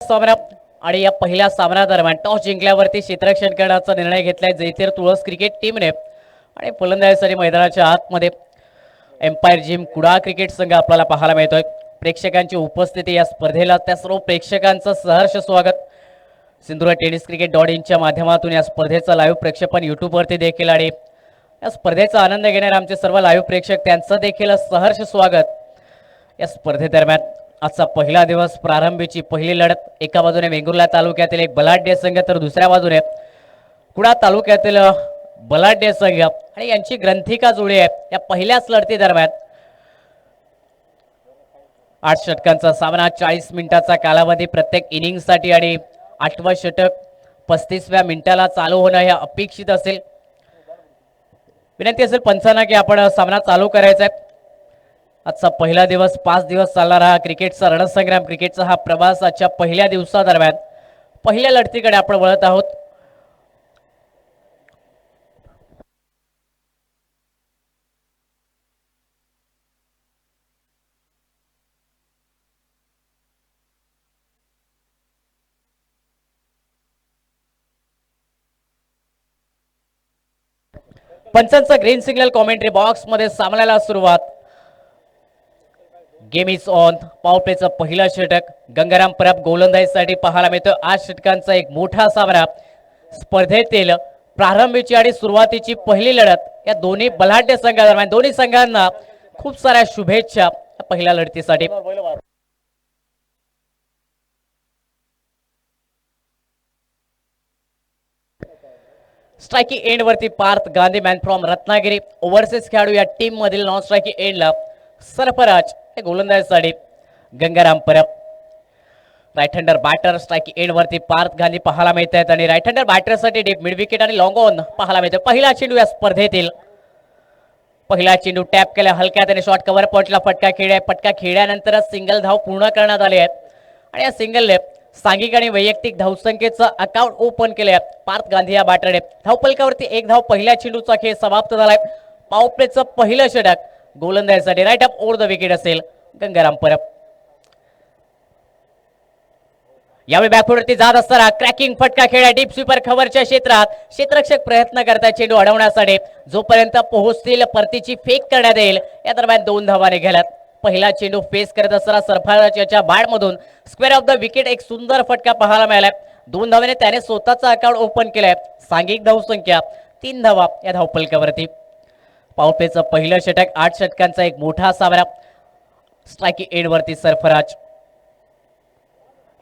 सामना आणि या पहिल्या सामन्यादरम्यान टॉस जिंकल्यावरती क्षेत्ररक्षण करण्याचा निर्णय घेतलाय जैतेर तुळस क्रिकेट टीमने आणि फलंदाजीसाठी मैदानाच्या आतमध्ये एम्पायर जिम कुडाळ क्रिकेट संघ आपल्याला पाहायला मिळतोय। प्रेक्षकांची उपस्थिती या स्पर्धेला त्या सर्व प्रेक्षकांचं सहर्ष स्वागत। सिंधुदुर्ग टेनिस क्रिकेट .in माध्यमातून या स्पर्धेचं लाईव्ह प्रक्षेपण यूट्यूबवरती देखील आणि या स्पर्धेचा आनंद घेणारे आमचे सर्व लाईव्ह प्रेक्षक त्यांचं देखील सहर्ष स्वागत। या स्पर्धेदरम्यान आजचा पहिला दिवस, प्रारंभीची पहिली लढत, एका बाजूने वेंगुर्ला तालुक्यातील एक बलाढ्य संघ तर दुसऱ्या बाजूने कुडाळ तालुक्यातील बलाढ्य संघ आणि यांची ग्रंथिका जोडी आहे। या पहिल्याच लढती दरम्यान 8 षटकांचा सामना, 40 मिनिटाचा कालावधी प्रत्येक इनिंगसाठी आणि 8वं षटक 35व्या मिनिटाला चालू होणं हे अपेक्षित असेल। विनंती असेल पंचांना की आपण सामना चालू करायचा आहे। आजचा पहिला दिवस, 5 दिवस चालणारा क्रिकेटचा रणसंग्राम, क्रिकेटचा हा प्रवास आजच्या पहिल्या दिवसादरम्यान पहिल्या लढतीकडे आपण वळत आहोत। पंचांचा ग्रीन सिग्नल कॉमेंट्री बॉक्स मध्ये सामन्याला सुरुवात। Game is on. पॉवर प्लेचं पहिलं षटक गंगाराम परब गोलंदाजीसाठी पाहायला मिळतो। 8 षटकांचा एक मोठा सामना, स्पर्धेतील प्रारंभीची आणि सुरुवातीची पहिली लढत या दोन्ही बलाढ्य संघादरम्यान। दोन्ही संघांना खूप साऱ्या शुभेच्छा पहिल्या लढतीसाठी। स्ट्रायकिंग एंड वरती Parth Gandhi, man from Ratnagiri, overseas खेळाडू या टीम मधील नॉन स्ट्रायकिंग एंडला सरफराज गोलंदाजीसाठी Gangaram Parab. Right hander batter striking end वरती पार्थ गांधी पाहायला मिळत आहेत आणि राईट हँडर बॅटरसाठी डीप मिड विकेट आणि लॉंग ऑन पाहायला मिळतो। पहिला चेंडू या स्पर्धेतील, पहिला चेंडू टॅप केला हलक्या त्याने शॉर्ट कव्हर पॉइंटला फटका खेळ्या। फटका खेळल्यानंतर सिंगल धाव पूर्ण करण्यात आली आहे आणि या सिंगलने सांघिक आणि वैयक्तिक धावसंख्येचं अकाउंट ओपन केले आहे पार्थ गांधी या बॅटरने। धावपलकावरती एक धाव, पहिल्या चेंडूचा खेळ समाप्त झालाय। पॉवर प्लेचं पहिलं षटक गोलंदाजीसाठी right up over the wicket असेल गंगाराम परब। यावेळी बॅकफुटवरती जात असताना क्रॅकिंग फटका खेळला डीप स्वीपर कव्हरच्या क्षेत्रात। क्षेत्ररक्षक प्रयत्न करतात चेंडू अडवण्यासाठी, जोपर्यंत पोहोचतील परतीची फेक करण्यात येईल या दरम्यान 2 धावा निघाल्यात। पहिला चेंडू फेस करत असताना सरफराजच्या बॅटमधून स्क्वेअर ऑफ द विकेट एक सुंदर फटका पाहायला मिळालाय। 2 धावाने त्याने स्वतःचा अकाउंट ओपन केलाय। सांघिक धावसंख्या 3 धावा या धावपलकावरती। पॉवर प्लेचं पहिलं षटक, 8 षटकांचा एक मोठा सामना, स्ट्रायकिंग एंड वरती सरफराज।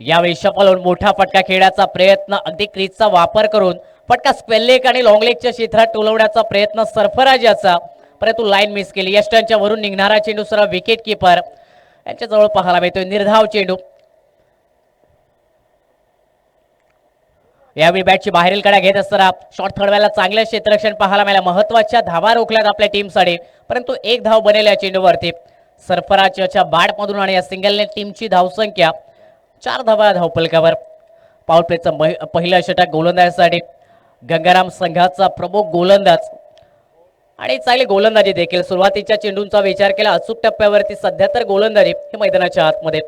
यावेळी शफल मोठा फटका खेळण्याचा प्रयत्न, अगदी क्रीजचा वापर करून फटका स्क्वेअर लेग आणि लॉंग लेगच्या क्षेत्रात टोलवण्याचा प्रयत्न सरफराज याचा, परंतु लाईन मिस केली। यष्टांच्या वरून निघणारा चेंडू सरळ विकेट कीपर यांच्या जवळ पाहायला मिळतोय। निर्धाव चेंडू, यावेळी बॅटची बाहेरील कडा घेत असताना शॉर्ट थर्डवेला चांगलं क्षेत्ररक्षण पाहायला मिळालं। महत्वाच्या धावा रोखल्यात आपल्या टीमसाठी, परंतु एक धाव बनेल या चेंडूवरती सरफराजच्या बॅटमधून आणि या सिंगलने टीमची धावसंख्या 4 धावा धावपलकावर। पॉवर प्लेचं पहिलं षटक गोलंदाजीसाठी गंगाराम संघाचा प्रमुख गोलंदाज आणि चांगली गोलंदाजी देखील। सुरुवातीच्या चेंडूंचा विचार केला, अचूक टप्प्यावरती सध्या तर गोलंदाजी हे मैदानाच्या आतमध्ये।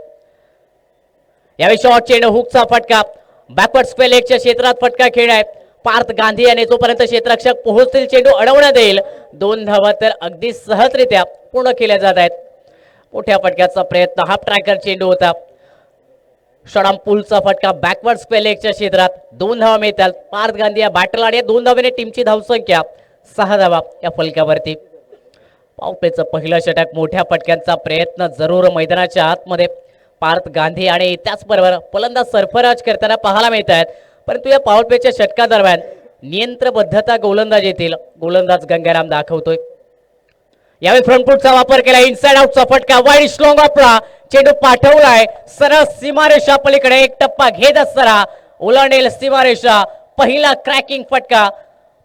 यावेळी शॉर्ट चेंडू, हुकचा फटका, बॅकवर्ड स्क्वेअर लेगच्या क्षेत्रात फटका खेळाय पार्थ गांधी याने, जोपर्यंत क्षेत्ररक्षक पोहोचतील चेंडू अडवण्यात येईल। 2 धावा तर अगदी सहजरित्या पूर्ण केल्या जात आहेत। मोठ्या फटक्याचा प्रयत्न, हाफ ट्रॅकर चेंडू होता, शॉर्ट पुलचा फटका बॅकवर्ड स्क्वेअर लेगच्या क्षेत्रात। 2 धावा मिळतात पार्थ गांधी या बॅटरला आणि 2 धावाने टीमची धावसंख्या 6 धावा या फलकावरती। पॉवर प्लेचं पहिलं षटक, मोठ्या फटक्यांचा प्रयत्न जरूर मैदानाच्या आतमध्ये पार्थ गांधी आणि त्याचबरोबर फलंदाज सरफराज करताना पाहायला मिळत आहेत, परंतु या पॉवर प्लेच्या षटकादरम्यान नियंत्रणबद्धता गोलंदाजीतील गोलंदाज गंगाराम दाखवतोय। यावेळी फ्रंट फूटचा वापर केला, इनसाइड आउटचा फटका, वाईड स्लॉंग ऑफला चेंडू पाठवलाय सरळ सीमारेषा पलीकडे। एक टप्पा घेत असताना ओलांडेल सीमारेषा। पहिला क्रॅकिंग फटका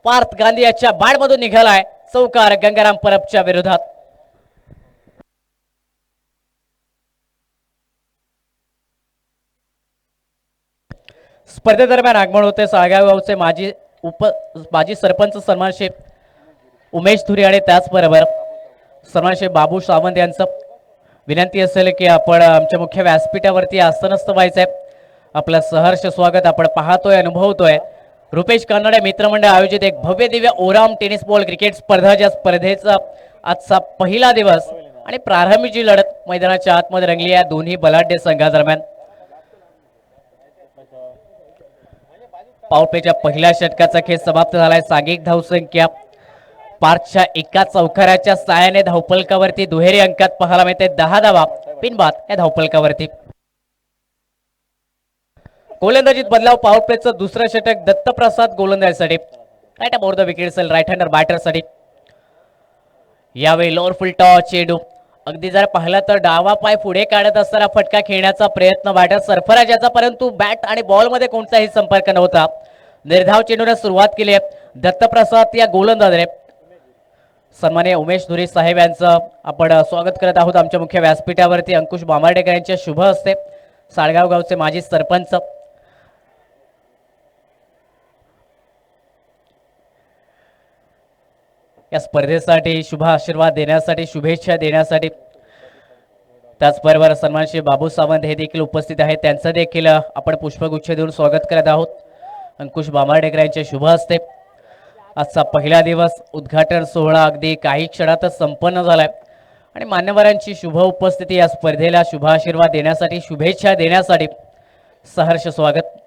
पार्थ गांधी याच्या बॅटमधून निघालाय, चौकार गंगाराम परबच्या विरोधात। स्पर्धेदरम्यान आगमन होते साळगाव गावचे माजी सरपंच सन्मानशे उमेश धुरे आणि त्याचबरोबर सन्मानशे बाबू सावंत यांचं विनंती असेल की आपण आमच्या मुख्य व्यासपीठावरती आसनस्थ व्हायचं आहे। आपलं सहर्ष स्वागत आपण पाहतोय अनुभवतोय. रुपेश कानडे मित्रमंडळ आयोजित एक भव्य Divya Oram tennis ball cricket स्पर्धा, ज्या स्पर्धेचा आजचा पहिला दिवस आणि प्रारंभीची लढत मैदानाच्या आतमध्ये रंगली आहे दोन्ही बलाढ्य संघादरम्यान. पावपेच्या पहिल्या षटकाचा खेळ समाप्त झालाय. सांघिक धावसंख्या पार्कच्या एका चौकाराच्या साहाय्याने धावफलकावरती दुहेरी अंकात पाहायला मिळते. 10 धावा बिनबाद या धावफलकावरती. गोलंदाजीत बदलाव. पॉवर प्लेचं दुसरं षटक दत्तप्रसाद गोलंदाजीसाठी. राईट अबाउट द विकेट सेल राईट हँडर बॅटरसाठी. यावेळी लोअर फुल टॉस चेंडू अगदी जर पाहिलं तर डावा पाय पुढे काढत असताना फटका खेळण्याचा प्रयत्न बॅटर सरफराज याचा, परंतु बॅट आणि बॉल मध्ये कोणताही संपर्क नव्हता. निर्धाव चेंडूने सुरुवात केली आहे दत्तप्रसाद या गोलंदाजाने. सन्माननीय उमेश धुरी साहेब यांचं आपण स्वागत करत आहोत आमच्या मुख्य व्यासपीठावरती. अंकुश बांबार्डेकर यांच्या शुभ हस्ते, साळगाव गावचे माजी सरपंच. या स्पर्धेसाठी शुभ आशीर्वाद देण्यासाठी, शुभेच्छा देण्यासाठी, त्याचबरोबर सन्मान श्री बाबू सावंत हे देखील उपस्थित आहेत. त्यांचं देखील आपण पुष्पगुच्छ देऊन स्वागत करत आहोत अंकुश बांबार्डेकर यांच्या शुभ हस्ते. आजचा पहिला दिवस उद्घाटन सोहळा अगदी काही क्षणातच संपन्न झालाय आणि मान्यवरांची शुभ उपस्थिती या स्पर्धेला शुभ आशीर्वाद देण्यासाठी, शुभेच्छा देण्यासाठी सहर्ष स्वागत.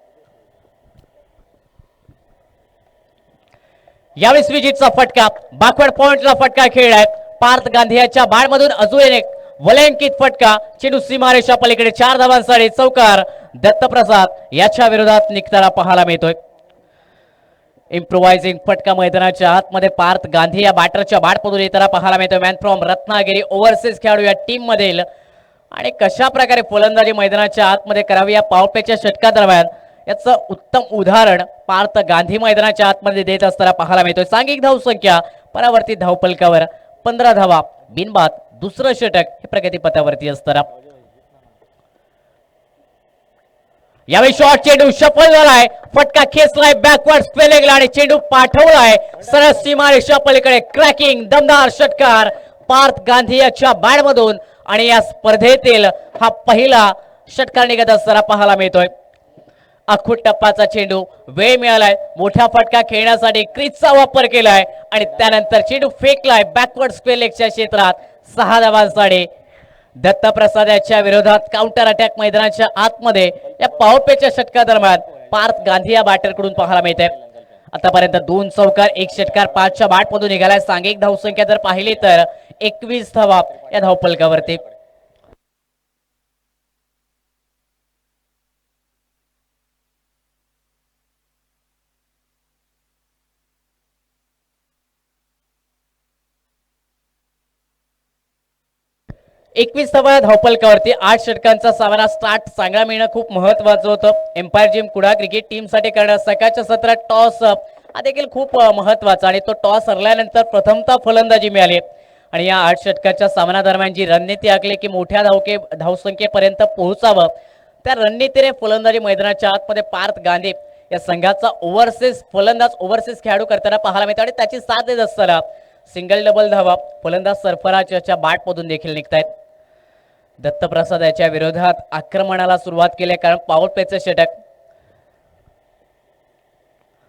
यावेळी स्विजिटचा फटका, बॅकवर्ड पॉइंटला फटका खेळलाय. पार्थ गांधी याच्या बॅटमधून अजून एक वलयांकित फटका. चेंडू सीमारेषा पलीकडे 4 धावांसाठी चौकार दत्तप्रसाद याच्या विरोधात निघताना पाहायला मिळतोय. इम्प्रोवायझिंग फटका मैदानाच्या आतमध्ये पार्थ गांधी या बॅटरच्या बॅटमधून येताना पाहायला मिळतोय. मॅन फ्रॉम रत्नागिरी ओव्हरसीज खेळाडू या टीम मधील, आणि कशा प्रकारे फलंदाजी मैदानाच्या आतमध्ये करावी या पावपेच्या षटकादरम्यान याचं उत्तम उदाहरण पार्थ गांधी मैदानाच्या आतमध्ये देत असताना पाहायला मिळतोय. सांघिक धावसंख्या परावर्तित धावफलकावर 15 धावा बिनबाद. दुसरं षटक हे प्रगतीपथावरती असताना यावेळी शॉर्ट चेंडू सफल झालाय. फटका खेचलाय बॅकवर्ड स्पेलिंगला आणि चेंडू पाठवलाय सरळ सीमारेषा पलीकडे. क्रॅकिंग दमदार षटकार पार्थ गांधी याच्या बॅटमधून, आणि या स्पर्धेतील हा पहिला षटकार निघत असताना पाहायला मिळतोय. अखूट टप्पाचा चेंडू, वेळ मिळालाय मोठा फटका खेळण्यासाठी, क्रीजचा वापर केलाय आणि त्यानंतर चेंडू फेकलाय बॅकवर्ड स्पेलिंगच्या क्षेत्रात. 6 धावांसाठी दत्तप्रसाद याच्या विरोधात काउंटर अटॅक मैदानाच्या आतमध्ये या पावपेच्या षटकादरम्यान पार्थ गांधी या बॅटरकडून पाहायला मिळते. आतापर्यंत 2 चौकार 1 षटकार पार्थच्या बॅटमधून निघालाय. सांघिक धावसंख्या जर पाहिली तर 21 धावा या धावफलकावरती. एकवीस धावा धावफलकावरती. 8 षटकांचा सामना स्टार्ट चांगला मिळणं खूप महत्वाचं होतं. एम्पायर जिम कुडा क्रिकेट टीम साठी करण्यात सकाळच्या सत्रात टॉस हा देखील खूप महत्वाचा, आणि तो टॉस हरल्यानंतर प्रथमतः फलंदाजी मिळाली. आणि या 8 षटकाच्या सामन्यादरम्यान जी रणनीती आखली की मोठ्या धावसंख्येपर्यंत पोहोचावं, त्या रणनीतीने फलंदाजी मैदानाच्या आतमध्ये पार्थ गांधी या संघाचा ओव्हरसीज फलंदाज, ओव्हरसीज खेळाडू करताना पाहायला मिळतो. आणि त्याची साथ देत असताना सिंगल डबल धावा फलंदाज सरफराज याच्या बॅटमधून देखील निघतायत. दत्तप्रसाद याच्या विरोधात आक्रमणाला सुरुवात केली, कारण पॉवर प्लेचं षटक.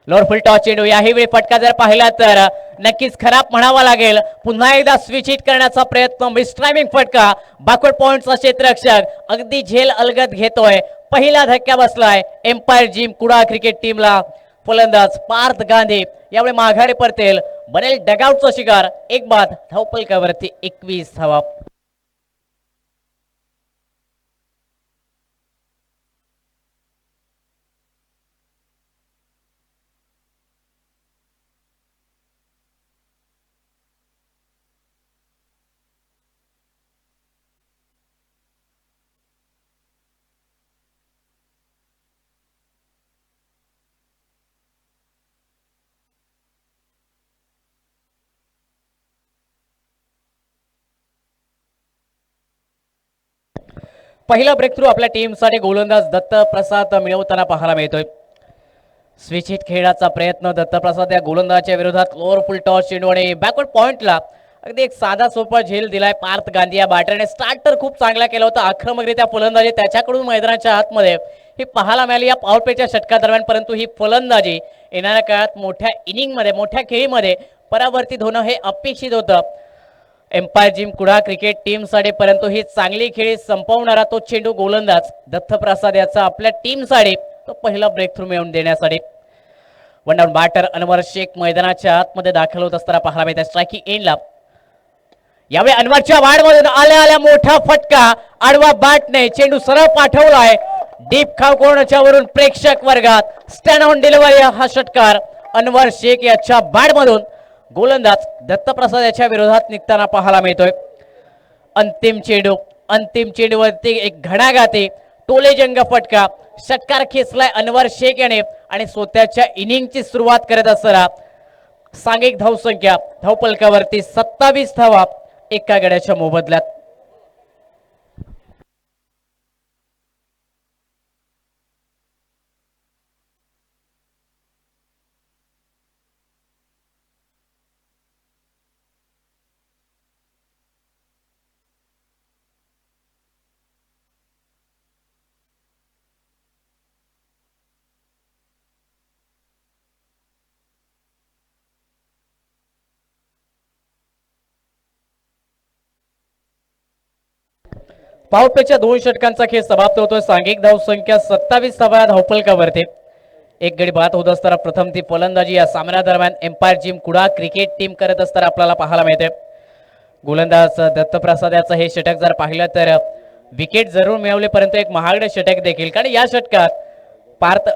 लोअर फुल टॉस चेंडू, याही वेळी फटका जर पाहिला तर नक्कीच खराब म्हणावा लागेल. पुन्हा एकदा स्विच हिट करण्याचा प्रयत्न, मिसटायमिंग फटका. बॅकवर्ड पॉइंटचा क्षेत्ररक्षक अगदी झेल अलगद घेतोय. पहिला धक्का बसलाय एम्पायर जिम कुडा क्रिकेट टीमला. फलंदाज पार्थ गांधी यावेळी माघारी परतेल, बनेल डगआउटचा शिकार. एक बाद धावफलकावरती 21 धावा. पहिला ब्रेक थ्रू आपल्या टीमसाठी गोलंदाज दत्तप्रसाद मिळवताना पाहायला मिळतोय. स्विच हिट खेळाचा प्रयत्न दत्तप्रसाद या गोलंदाजाच्या विरोधात. लोअर फुल टॉस चेंडू आणि बॅकवर्ड पॉइंटला अगदी एक साधा सोपा झेल दिलाय पार्थ गांधी या बॅटरने. स्टार्ट तर खूप चांगला केला होता, आक्रमकरित्या फलंदाजी त्याच्याकडून मैदानाच्या आतमध्ये ही पाहायला मिळाली या पॉवर प्लेच्या षटकादरम्यान, परंतु ही फलंदाजी येणाऱ्या काळात मोठ्या इनिंगमध्ये मोठ्या खेळीमध्ये परावर्तित होणं हे अपेक्षित होतं एम्पायर जिम कुडा क्रिकेट टीमसाठी, परंतु ही चांगली खेळी संपवणारा तो चेंडू गोलंदाज दत्तप्रसाद याचा आपल्या टीमसाठी तो पहिला ब्रेक थ्रू मिळवून देण्यासाठी one down batter Anwar Shaikh मैदानाच्या आतमध्ये दाखल होत असताना पाहायला मिळते स्ट्रायकिंग एंडला. यावेळी अनवरच्या वाढमधून आल्या मोठा फटका, आडवा बॅटने चेंडू सरळ पाठवलाय डीप खाव कोणाच्या वरून प्रेक्षक वर्गात स्टँड ऑन डिलिव्हरी हा षटकार अनवर शेख याच्या बॅटमधून गोलंदाज दत्तप्रसाद याच्या विरोधात निघताना पाहायला मिळतोय. अंतिम चेंडूवरती एक घणाघाती टोलेजंग फटका, षटकार खेचलाय अनवर शेख याने आणि स्वतःच्या इनिंगची सुरुवात करत असताना सांघिक धावसंख्या धावपलकावरती 27 धावा एका गड्याच्या मोबदल्यात. पॉवर प्लेच्या 2 षटकांचा खेळ समाप्त होतोय. सांघिक धावसंख्या 27 धावा धावपलकावरती. एक गडी बाद होत असताना प्रथम ती फलंदाजी या सामन्यादरम्यान एम्पायर जिम कुडा क्रिकेट टीम करत असताना आपल्याला पाहायला मिळते. गोलंदाज दत्तप्रसाद याचं हे षटक जर पाहिलं तर विकेट जरूर मिळवले, परंतु एक महागडे षटक देखील, कारण या षटकात पार्थ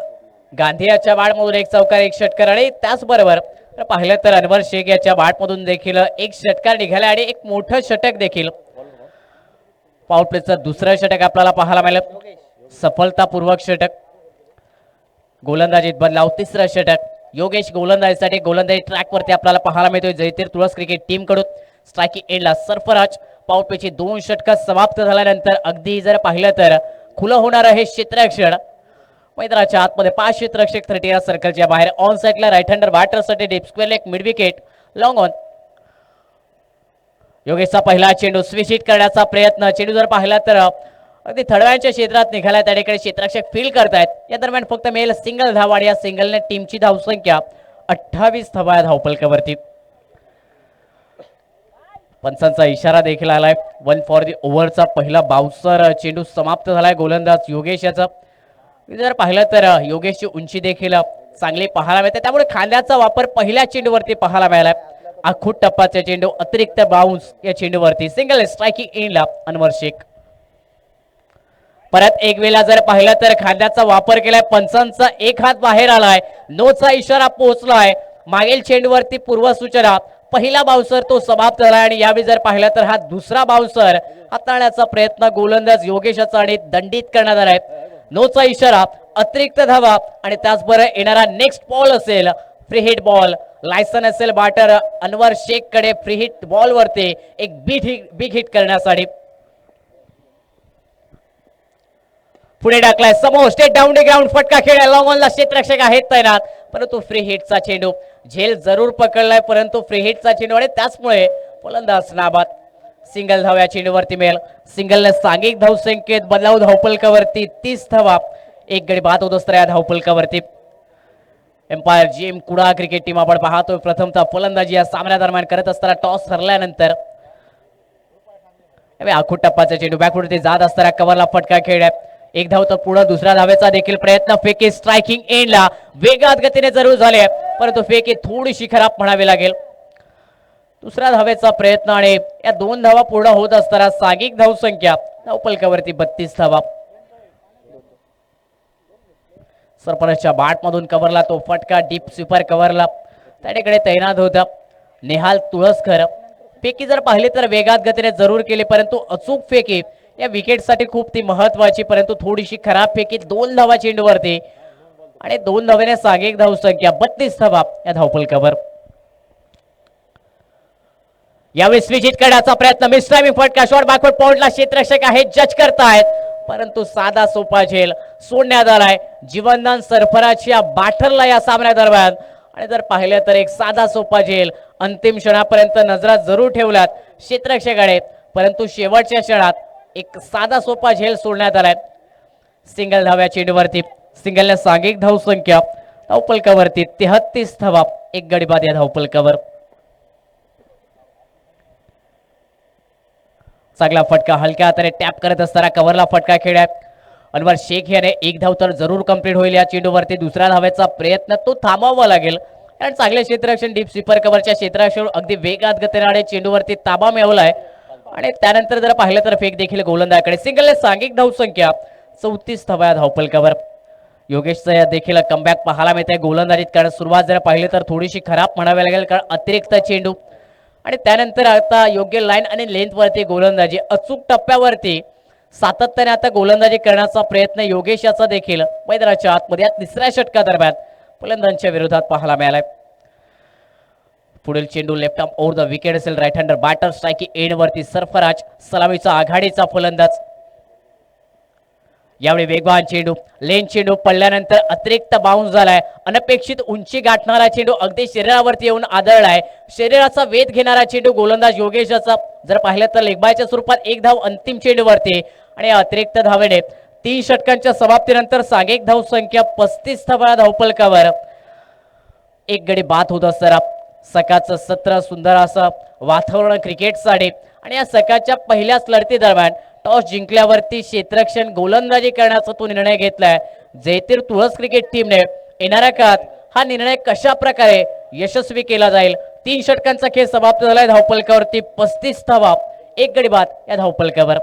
गांधी याच्या बाटमधून एक चौकार एक षटकार आणि त्याचबरोबर पाहिलं तर अनवर शेख याच्या बाटमधून देखील एक षटकार निघाला आणि एक मोठं षटक देखील. पॉवर प्लेचं दुसरं षटक आपल्याला पाहायला मिळालं, सफलतापूर्वक षटक. गोलंदाजीत बदलाव तिसरं षटक योगेश गोलंदाजीसाठी गोलंदाजी ट्रॅकवरती आपल्याला पाहायला मिळतोय जयतीर तुळस क्रिकेट टीम कडून. स्ट्रायकिंग एंडला सरफराज. पॉवर प्लेची 2 षटकं समाप्त झाल्यानंतर अगदी जर पाहिलं तर खुलं होणार आहे क्षेत्ररक्षण. मैदानाच्या आतमध्ये 5 क्षेत्ररक्षक 30 सर्कलच्या बाहेर. ऑन साइडला राईट हँडर बॅटरसाठी deep square leg mid wicket long on. योगेशचा पहिला चेंडू स्विच हिट करण्याचा प्रयत्न. चेंडू जर पाहिला तर अगदी थडव्यांच्या क्षेत्रात निघाला, त्या ठिकाणी क्षेत्ररक्षक फील करतायत. या दरम्यान फक्त मेल सिंगल धाव आणि या सिंगलने टीमची धावसंख्या 28 धावा धावपलकावरती. पंचांचा इशारा देखील आलाय. 1 फॉर दी ओव्हरचा पहिला बाउन्सर चेंडू समाप्त झालाय गोलंदाज योगेश याचा. जर पाहिलं तर योगेशची उंची देखील चांगली पाहायला मिळते, त्यामुळे खांद्याचा वापर पहिल्या चेंडूवरती पाहायला मिळालाय. आखूट टप्पाचा चेंडू अतिरिक्त बाउन्स या चेंडूवरती. सिंगल स्ट्रायकिंग एंडला अनवर शेख. परत एक वेळा जर पाहिलं तर खांद्याचा वापर केलाय, पंचांचा एक हात बाहेर आलाय, नोचा इशारा पोहोचलाय. मागील चेंडूवरती पूर्वसूचना, पहिला बाउन्सर तो समाप्त झाला आणि यावेळी जर पाहिलं तर हा दुसरा बाउन्सर हाताळण्याचा प्रयत्न गोलंदाज योगेशाचा आणि दंडित करण्यात आलाय. नोचा इशारा, अतिरिक्त धावा आणि त्याचबरोबर येणारा नेक्स्ट बॉल असेल फ्री हिट बॉल. लायसन असेल बॅटर अनवर शेख कडे फ्री हिट बॉल वरती एक बिग हिट करण्यासाठी. पुढे टाकलाय समोर स्टेट डाऊन द ग्राउंड फटका खेळाय. लॉंग ऑनला क्षेत्ररक्षक आहेत तैनात, परंतु फ्री हिटचा चेंडू झेल जरूर पकडलाय, परंतु फ्री हिटचा चेंडू आणि त्याचमुळे फलंदाज नाबाद. सिंगल धाव या चेंडूवरती मिळेल. सिंगलने सांघिक धावसंख्येत बदलाव धावपलकावरती 30 धावा. एक गडी बाद होत असताना या धावपलकावरती. एम्पायर जिम कुडा क्रिकेट टीम आपण पाहतोय प्रथमतः फलंदाजी या सामन्यादरम्यान करत असताना टॉस हरल्यानंतर आखूट टप्पाचा चेंडू बॅकवरती जात असताना कव्हरला फटका खेळलाय. एक धाव तर पुढे दुसऱ्या धावेचा देखील प्रयत्न. फेकी स्ट्रायकिंग एंडला वेगात गतीने जरूर झाले, परंतु फेकी थोडीशी खराब म्हणावी लागेल. दुसऱ्या धावेचा प्रयत्न आणि या 2 धावा पूर्ण होत असताना सांघिक धावसंख्या धावपलकावरती 32 धावा. सरपंचच्या बॅटमधून कव्हरला तो फटका डीप स्वीपर कव्हरला त्याकडे तैनात होता नेहाल तुळसकर. फेकी जर पाहिली तर वेगात गतीने जरूर केली, परंतु अचूक फेकी या विकेटसाठी खूप ती महत्वाची, परंतु थोडीशी खराब फेकी. 2 धावा चेंडूवरती आणि 2 धावेने सांघिक धावसंख्या 32 धावा या धावपलकावर. यावेळी स्विच हिट करण्याचा प्रयत्न. मिसटायमिंग फटका शॉट बॅकवर्ड पॉइंटला क्षेत्ररक्षक आहे जज करतायत, परंतु साधा सोपा झेल सोडण्यात आलाय. जीवनदान सरफराजच्या बॅटरला या सामन्यादरम्यान आणि जर पाहिलं तर एक साधा सोपा झेल अंतिम क्षणापर्यंत नजरा जरूर ठेवल्यात क्षेत्ररक्षकाकडे, परंतु शेवटच्या क्षणात एक साधा सोपा झेल सोडण्यात आलाय. सिंगल धाव्या चेंडूवरती सिंगलने सांघिक धावसंख्या धावफलकावरती 33 धावा, एक गडी बाद या धावफलकावर. चांगला फटका हलक्या हाताने टॅप करत असताना कव्हरला फटका खेळाय अनवर शेख याने एक धाव तर जरूर कंप्लीट होईल या चेंडूवरती. दुसऱ्या धावेचा प्रयत्न तो थांबवावा लागेल कारण चांगले क्षेत्ररक्षण डीप स्वीपर कव्हरच्या क्षेत्ररक्षण अगदी वेगात गतीने चेंडूवरती ताबा मिळवलाय आणि त्यानंतर जर पाहिलं तर फेक देखील गोलंदाजाकडे. सिंगलने सांघिक धावसंख्या 34 धावा धावफलकावर. योगेशचा देखील कमबॅक पाहायला मिळते गोलंदाजीत कारण सुरुवात जर पाहिली तर थोडीशी खराब म्हणावी लागेल कारण अतिरिक्त चेंडू आणि त्यानंतर आता योग्य लाईन आणि लेंथ वरती गोलंदाजी अचूक टप्प्यावरती सातत्याने आता गोलंदाजी करण्याचा प्रयत्न योगेश याचा देखील मैदानाच्या आतमध्ये या तिसऱ्या षटकादरम्यान फलंदाजांच्या विरोधात पाहायला मिळालाय. पुढील चेंडू left arm over the wicket असेल right hander batter strike end वरती सरफराज सलामीचा आघाडीचा फलंदाज. यावेळी वेगवान चेंडू लेन चेंडू पडल्यानंतर अतिरिक्त बाउन्स झालाय. अनपेक्षित उंची गाठणारा चेंडू अगदी शरीरावरती येऊन आदळलाय. शरीराचा वेध घेणारा चेंडू गोलंदाज योगेशचा जर पाहिलं तर लेगबायच्या स्वरूपात एक धाव अंतिम चेंडूवरती आणि अतिरिक्त धावेने 3 षटकांच्या समाप्तीनंतर सांघिक धाव संख्या 35 धावा धावफलकावर. एक गडी बाद होत असताना सकाळचं सत्र सुंदर असं वातावरण क्रिकेटसाठी आणि या सकाळच्या पहिल्याच लढती दरम्यान टॉस जिंकल्यावरती क्षेत्ररक्षण गोलंदाजी करण्याचा तो निर्णय घेतलाय. जयतीर तुळस क्रिकेट टीमने येणाऱ्या काळात हा निर्णय कशा प्रकारे यशस्वी केला जाईल. 3 षटकांचा खेळ समाप्त झालाय धावफलकावरती 35 धावा, एक गडी बाद या धावफलकावर.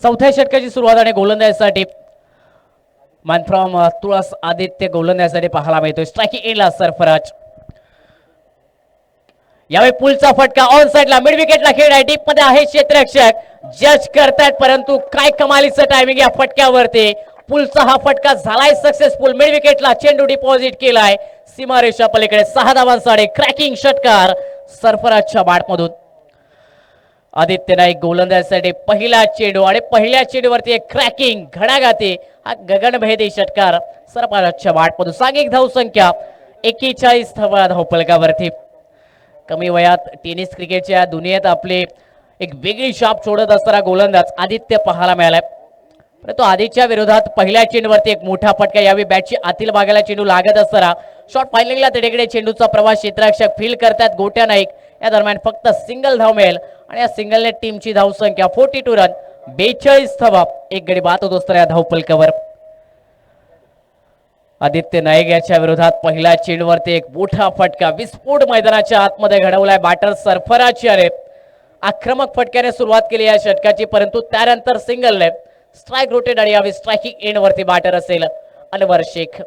चौथ्या षटकाची सुरुवात आणि गोलंदाजीसाठी मॅन फ्रॉम तुळस आदित्य गोलंदाजीसाठी पाहायला मिळतोय. स्ट्रायकिंग एंडला सरफराज. यावेळी पुलचा फटका ऑन साइडला मिड विकेटला खेळ आहे. डीप मध्ये आहे क्षेत्ररक्षक जज करतायत परंतु काय कमालीचं टायमिंग या फटक्यावरती. पुलचा हा फटका झालाय सक्सेसफुल. मिड विकेटला चेंडू डिपॉझिट केलाय सीमारेषा पलीकडे 6 धावांसाठी क्रॅकिंग षटकार सरफराजच्या बॅटमधून. आदित्य नाईक गोलंदाजीसाठी पहिला चेंडू आणि पहिल्या चेंडूवरती एक क्रॅकिंग घणाघाती हा गगनभेदी षटकार सरफराजच्या बॅटमधून. सांघिक धावसंख्या 41 धावा धावफलकावरती. कमी वयात टेनिस क्रिकेटच्या दुनियेत आपली एक वेगळी छाप सोडत असणारा गोलंदाज आदित्य पाहायला मिळालाय. परंतु आदित्यच्या विरोधात पहिल्या चेंडूवरती एक मोठा फटका. यावेळी बॅटची आतील भागाला चेंडू लागत असताना शॉट फायनलिंगला तिकडे चेंडूचा प्रवास क्षेत्ररक्षक फील करतात गोट्या नाईक. या दरम्यान फक्त सिंगल धाव मिळेल आणि या सिंगलने टीमची धावसंख्या 42 रन 42 धावा, एक गडी बाद होत असताना या धावफलकावर. आदित्य नाईक याच्या विरोधात पहिल्या चेंडूवरती एक मोठा फटका विस्फोट मैदानाच्या आतमध्ये घडवलाय बॅटर सरफराज याने. आक्रमक फटक्याने सुरुवात केली या षटकाची परंतु त्यानंतर सिंगलने स्ट्राइक रोटेट आणि यावेळी स्ट्रायकिंग एंड वरती बॅटर असेल अनवर शेख.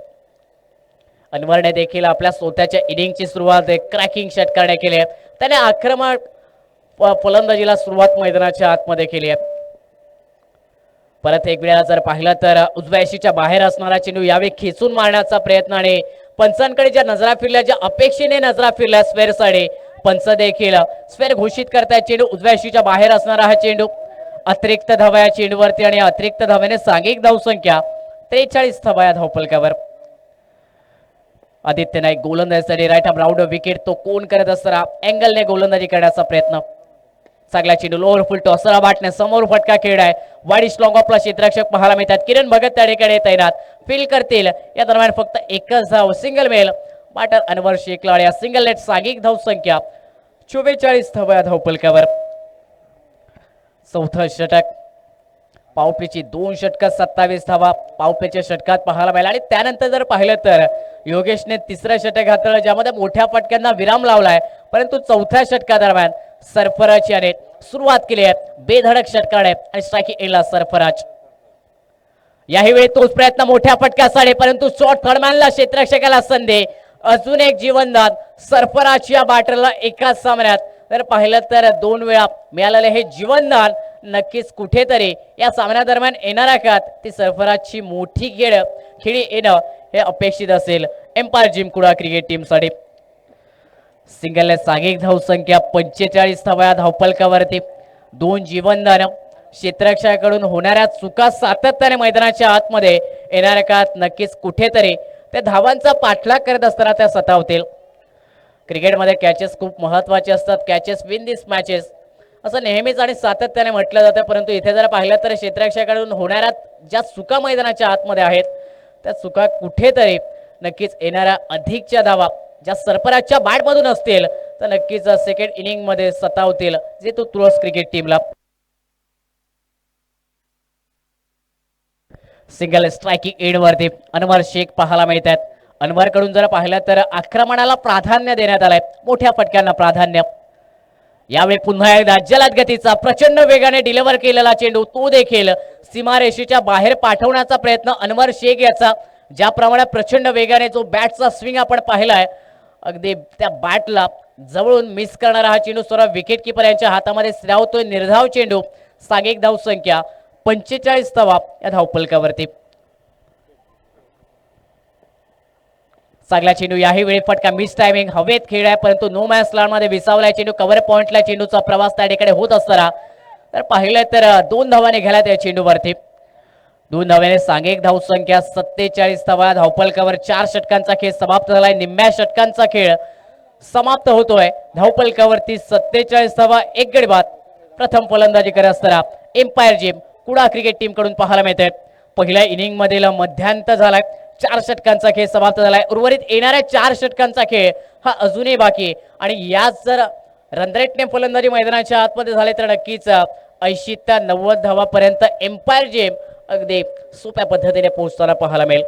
अनवरने देखील आपल्या स्वतःच्या इनिंगची सुरुवात क्रॅकिंग षटकाने केली आहे. त्याने आक्रमक फलंदाजीला सुरुवात मैदानाच्या आतमध्ये केली आहे. परत एक वेळा जर पाहिलं तर उजव्या यशीच्या बाहेर असणारा चेंडू यावेळी खेचून मारण्याचा प्रयत्न आणि पंचांकडे ज्या नजरा फिरल्या ज्या अपेक्षेने नजरा फिरल्या स्क्वेअरसाठी पंच देखील स्क्वेअर घोषित करतायत. चेंडू उजव्या यशीच्या बाहेर असणारा हा चेंडू अतिरिक्त धावा या चेंडूवरती आणि अतिरिक्त धावेने सांघिक धावसंख्या 43 धावा या धावफलकावर. आदित्य नाईक गोलंदाजीसाठी राईट आर्म राऊंड विकेट तो कोण करत असताना अँगलने गोलंदाजी करण्याचा प्रयत्न. चांगला चेंडू लोअर फुल टॉसरा बाटने समोर फटका खेळाय. वाईड स्लॉंग ऑफला क्षेत्ररक्षक पाहायला मिळतात. किरण भगत त्या ठिकाणी तैनात फील करतील. या दरम्यान फक्त एकच धाव सिंगल मिळेल बॅटर अनवर शेखला. या सिंगल नेट सांघिक धावसंख्या 44 धावा या धावफलकावर. चौथं षटक पावपेची 2 षटकात 27 धावा पावपेच्या षटकात पाहायला मिळाला आणि त्यानंतर जर पाहिलं तर योगेशने तिसरं षटक हाताळलं ज्यामध्ये मोठ्या फटक्यांना विराम लावलाय. परंतु चौथ्या षटकादरम्यान सरफराज याने सुरुवात केली आहे बेधडक षटकाने आणि स्ट्रायकिंग एंडला सरफराज. याही वेळी तोच प्रयत्न मोठ्या फटक्यासाठी, परंतु शॉट थर्डमॅनला क्षेत्ररक्षकाला संधी. अजून एक जीवनदान सरफराजच्या बॅटरला एकाच सामन्यात. तर पाहिलं तर 2 वेळा मिळालेले हे जीवनदान नक्कीच कुठेतरी या सामन्यादरम्यान येणाऱ्या काळात ती सरफराजची मोठी खेळी येणं हे अपेक्षित असेल एम्पायर जिमकुडा क्रिकेट टीमसाठी. सिंगलने सांघिक धावसंख्या 45 धावा धावफलकावरती. 2 जीवनदान क्षेत्ररक्षकाकडून होणाऱ्या चुका सातत्याने मैदानाच्या आतमध्ये येणाऱ्या काळात नक्कीच कुठेतरी त्या धावांचा पाठलाग करत असताना त्या सतावतील. क्रिकेटमध्ये कॅचेस खूप महत्त्वाचे असतात. कॅचेस विन दिस मॅचेस असं नेहमीच आणि सातत्याने म्हटलं जातं, परंतु इथे जर पाहिलं तर क्षेत्ररक्षकाकडून होणाऱ्या ज्या चुका मैदानाच्या आतमध्ये आहेत त्या चुका कुठेतरी नक्कीच येणाऱ्या अधिकच्या धावा ज्या सरफराजच्या बॅटमधून असतील तर नक्कीच सेकंड इनिंगमध्ये सतावतील जे तो तुळस क्रिकेट टीमला. सिंगल स्ट्रायकिंग एंड वरती अनवर शेख पाहायला मिळतात. अनवर कडून जर पाहिलं तर आक्रमणाला प्राधान्य देण्यात आलंय, मोठ्या फटक्यांना प्राधान्य. यावेळी पुन्हा एकदा जलद गतीचा प्रचंड वेगाने डिलिव्हर केलेला चेंडू तो देखील सीमारेषेच्या बाहेर पाठवण्याचा प्रयत्न अनवर शेख याचा. ज्याप्रमाणे प्रचंड वेगाने जो बॅटचा स्विंग आपण पाहिलाय, अगदी त्या बॅटला जवळून मिस करणारा हा चेंडू सर्व विकेट किपर यांच्या हातामध्ये धावतोय. निर्धाव चेंडू. सांघिक धावसंख्या 45 धावा या धावफलकावरती. चांगला चेंडू. याही वेळी फटका मिस टायमिंग हवेत खेळ आहे, परंतु नो मॅच मध्ये विसावला चेंडू. कव्हर पॉइंटला चेंडूचा प्रवास त्या ठिकाणी होत असताना तर पाहिलं तर 2 धावा निघाल्या त्या चेंडूवरती. 2 धाव्याने सांघिक धावसंख्या 47 धावा धावफलकावर. 4 षटकांचा खेळ समाप्त झालाय. निम्म्या षटकांचा खेळ समाप्त होतोय. धावफलकावरती 47 धावा 1 गडी बाद. प्रथम फलंदाजी करत असताना एम्पायर जिम कुडा क्रिकेट टीम कडून पाहायला मिळते. पहिल्या इनिंग मधील मध्यांत झालाय. 4 षटकांचा खेळ समाप्त झालाय. उर्वरित येणाऱ्या 4 षटकांचा खेळ हा अजूनही बाकी. आणि याच जर रनरेटने फलंदाजी मैदानाच्या आतमध्ये झाले तर नक्कीच 80 ते 90 धावापर्यंत एम्पायर जिम अगदी सोप्या पद्धतीने पोहोचताना पाहायला मिळेल.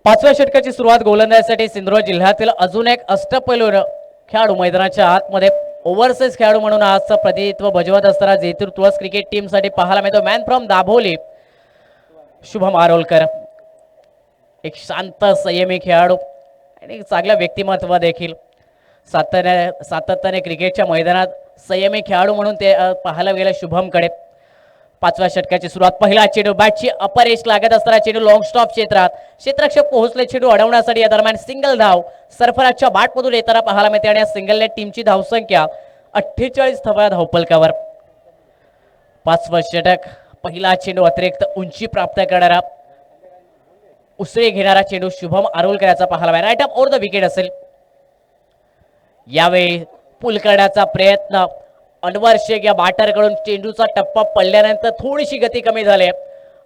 पाचव्या षटकाची सुरुवात गोलंदाजीसाठी सिंधुदुर्ग जिल्ह्यातील अजून एक अष्टपैलू खेळाडू मैदानाच्या आतमध्ये ओव्हरसीज खेळाडू म्हणून आजचं प्रतिनिधित्व बजावत असताना जेतूर तुळस क्रिकेट टीम साठी पाहायला मिळतो. Man from Dabholi Shubham Arolkar. एक शांत संयमी खेळाडू आणि चांगलं व्यक्तिमत्व देखील. सातत्याने क्रिकेटच्या मैदानात संयमी खेळाडू म्हणून ते पाहायला गेलं शुभमकडे. 5व्या षटकाची सुरुवात. पहिला चेंडू बॅटची अपरेश लागत असताना चेंडू लॉंग स्टॉप क्षेत्रात. क्षेत्ररक्षक पोहोचले चेंडू अडवण्यासाठी. या दरम्यान सिंगल धाव सरफराजच्या बॅटमधून येताना पाहायला मिळते आणि या सिंगलने टीमची धावसंख्या 48 धावा धावफलकावर. 5वं षटक. पहिला चेंडू अतिरिक्त उंची प्राप्त करणारा उसळी घेणारा चेंडू शुभम आरोलकर याचा पाहायला मिळाला. Right up over the wicket असेल. यावेळी पुल करण्याचा प्रयत्न अनवर शेख या बॅटरकडून. चेंडूचा टप्पा पडल्यानंतर थोडीशी गती कमी झाली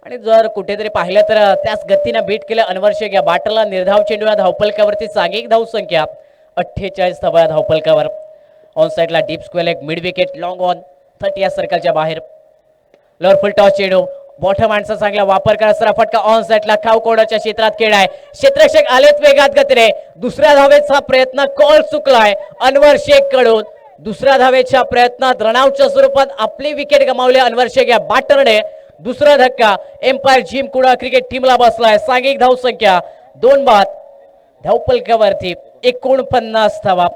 आणि जर कुठेतरी पाहिलं तर त्याच गतीने बीट केलं अनवर शेख या बॅटरला. निर्धाव चेंडू या धावफलकावरती. सांघिक धावसंख्या 48 धावा धावफलकावर. ऑन साइडला डीप स्क्वेअर एक मिड विकेट लॉंग ऑन 30 या सर्कलच्या बाहेर. लोअर फुल टॉस चेंडू. बॉटम हँडचा चांगला वापर करत असताना फटका ऑन साइडला खाव कोर्डच्या क्षेत्रात खेळ आहे. क्षेत्ररक्षक आलेत वेगात गतीने. दुसऱ्या धावेचा प्रयत्न कॉल चुकलाय अनवर शेख कडून. दुसऱ्या धावेच्या प्रयत्नात रनआउटच्या स्वरूपात आपली विकेट गमावली अनवर शेख या बॅटरने. दुसरा धक्का एम्पायर जिम कुडा क्रिकेट टीमला बसलाय. सांघिक धावसंख्या 2 बाद. धावफलकावरती 49 धावा.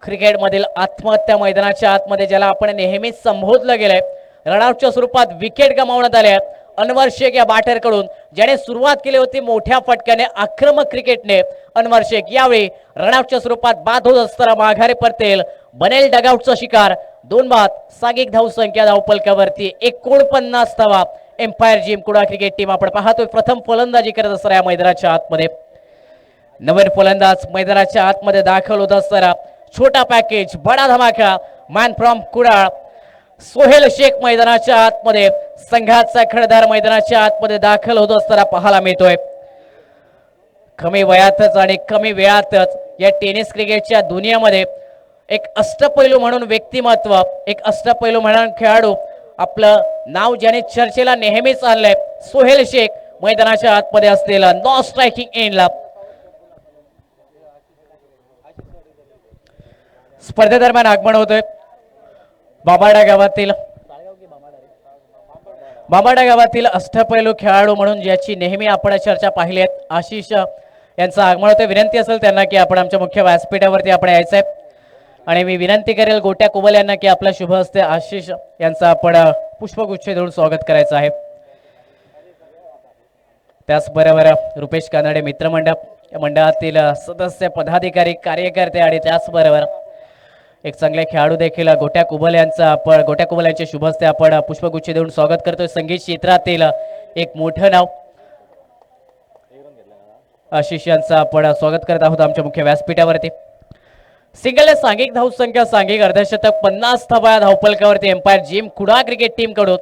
क्रिकेटमधील आत्महत्या मैदानाच्या आतमध्ये ज्याला आपण नेहमीच संबोधलं गेलंय, रनआउटच्या स्वरूपात विकेट गमावण्यात आल्या अनवर शेख या बॅटर कडून. ज्याने सुरुवात केली होती मोठ्या फटक्याने आक्रमक क्रिकेटने अनवर शेख यावेळी रनआउटच्या स्वरूपात बाद होत असताना माघारी परतेल. बनेल डगआउटचा शिकार. 2 बाद सांघिक धावसंख्या धावपलकावरती 49 धावा. एम्पायर जिम कुडा क्रिकेट टीम आपण पाहतोय प्रथम फलंदाजी करत असताना या मैदानाच्या आतमध्ये. नवीन फलंदाज मैदानाच्या आतमध्ये दाखल होत असताना छोटा पॅकेज बडा धमाका मॅन फ्रॉम कुडाळ सोहेल शेख मैदानाच्या आतमध्ये संघाचा खडदार मैदानाच्या आतमध्ये दाखल होत असताना पाहायला मिळतोय. कमी वयातच आणि कमी वेळातच या टेनिस क्रिकेटच्या दुनियामध्ये एक अष्टपैलू म्हणून व्यक्तिमत्व, एक अष्टपैलू म्हणून खेळाडू आपलं नाव ज्याने चर्चेला नेहमीच आणलंय, सोहेल शेख मैदानाच्या आतमध्ये असलेला नो स्ट्रायकिंग एंडला. स्पर्धेदरम्यान आगमन होतोय बाबाडा गावातील अष्टपैलू खेळाडू म्हणून ज्याची नेहमी आपण चर्चा पाहिली आहे आशिष यांचं आगमन होतं. विनंती असेल त्यांना की आपण आमच्या मुख्य व्यासपीठावरती आपण यायचंय आणि मी विनंती करेल गोट्या कुबल यांना की आपल्या शुभ हस्ते आशिष यांचं आपण पुष्पगुच्छ देऊन स्वागत करायचं आहे. त्याचबरोबर रुपेश कानडे मित्रमंडळ या मंडळातील सदस्य पदाधिकारी कार्यकर्ते आणि त्याचबरोबर एक चांगले खेळाडू देखील गोट्या कुबल यांच्या शुभ हस्ते आपण पुष्पगुच्छ देऊन स्वागत करतोय. संगीत क्षेत्रातील एक मोठं नाव आशिष यांचं आपण स्वागत करत आहोत आमच्या मुख्य व्यासपीठावरती. सिंगल सांघिक धावसंख्या सांघिक अर्धशतक 50 धावा धावपलकावरती एम्पायर जिम कुडा क्रिकेट टीम कडून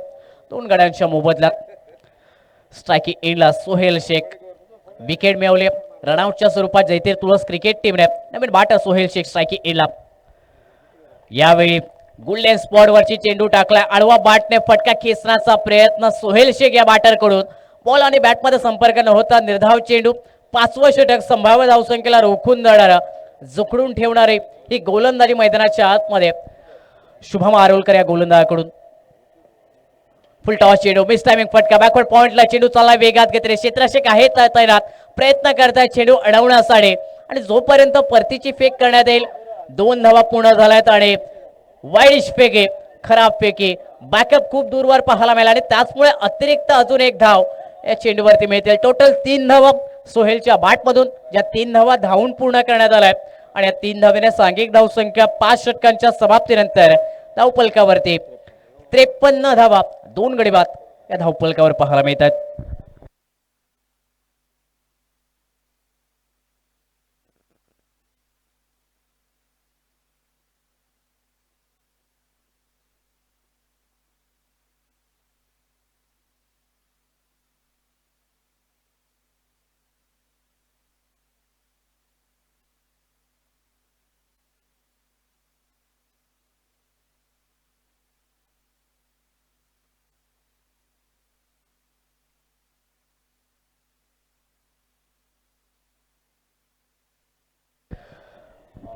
2 गड्यांच्या मोबदल्यात. स्ट्रायकिंग एंडला सोहेल शेख विकेट मिळवले. रनआउटच्या स्वरूपात जयतीर तुळस क्रिकेट टीमने नवीन बाटा सोहेल शेख स्ट्रायकिंग एंडला. यावेळी गोल्डन स्पॉट वरची चेंडू टाकलाय. आडवा बॅटने फटका खेचण्याचा प्रयत्न सोहेल शेख या बॅटर कडून. बॉल आणि बॅट मध्ये संपर्क न होता निर्धाव चेंडू. 5वं षटक संभाव्य धावसंख्येला रोखून धरणारा जुकडून ठेवणारे ही गोलंदाजी मैदानाच्या आतमध्ये शुभम आरोलकर या गोलंदाजाकडून. फुल टॉस चेंडू मिस टायमिंग फटका बॅकवर्ड पॉइंटला चेंडू चालला वेगात घेतले. क्षेत्ररक्षक आहेत तैनात प्रयत्न करतायत चेंडू अडवण्यासाठी आणि जोपर्यंत परतीची फेक करण्यात येईल 2 धावा पूर्ण झाल्यात आणि वाईड फेके खराब फेके बॅकअप खूप दूरवर पाहायला मिळाला आणि त्याचमुळे अतिरिक्त अजून 1 धाव या चेंडूवरती मिळतील. टोटल 3 धावा सोहेलच्या बॅटमधून ज्या 3 धावा धावून पूर्ण करण्यात आल्या आणि या 3 धावेने सांघिक धावसंख्या 5 षटकांच्या समाप्तीनंतर धावपलकावरती 53 धावा 2 गडी बाद या धावपलकावर पाहायला मिळतात.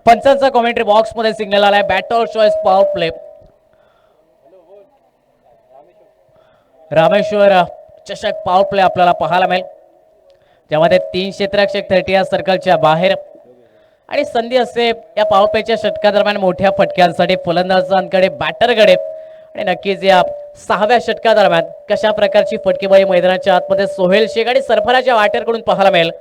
पंचांचा कॉमेंट्री बॉक्स मध्ये सिग्नल आलाय. Batter choice power play. Rameshwar चषक पॉवर प्ले आपल्याला पाहायला मिळेल ज्यामध्ये 3 क्षेत्ररक्षक 30 सर्कलच्या बाहेर आणि संधी असते या पॉवर प्लेच्या षटकादरम्यान मोठ्या फटक्यांसाठी फलंदाजांकडे बॅटरकडे आणि नक्कीच या 6व्या षटकादरम्यान कशा प्रकारची फटकेबाजी मैदानाच्या आतमध्ये सोहेल शेख आणि सरफराजच्या बॅटरकडून पाहायला मिळेल.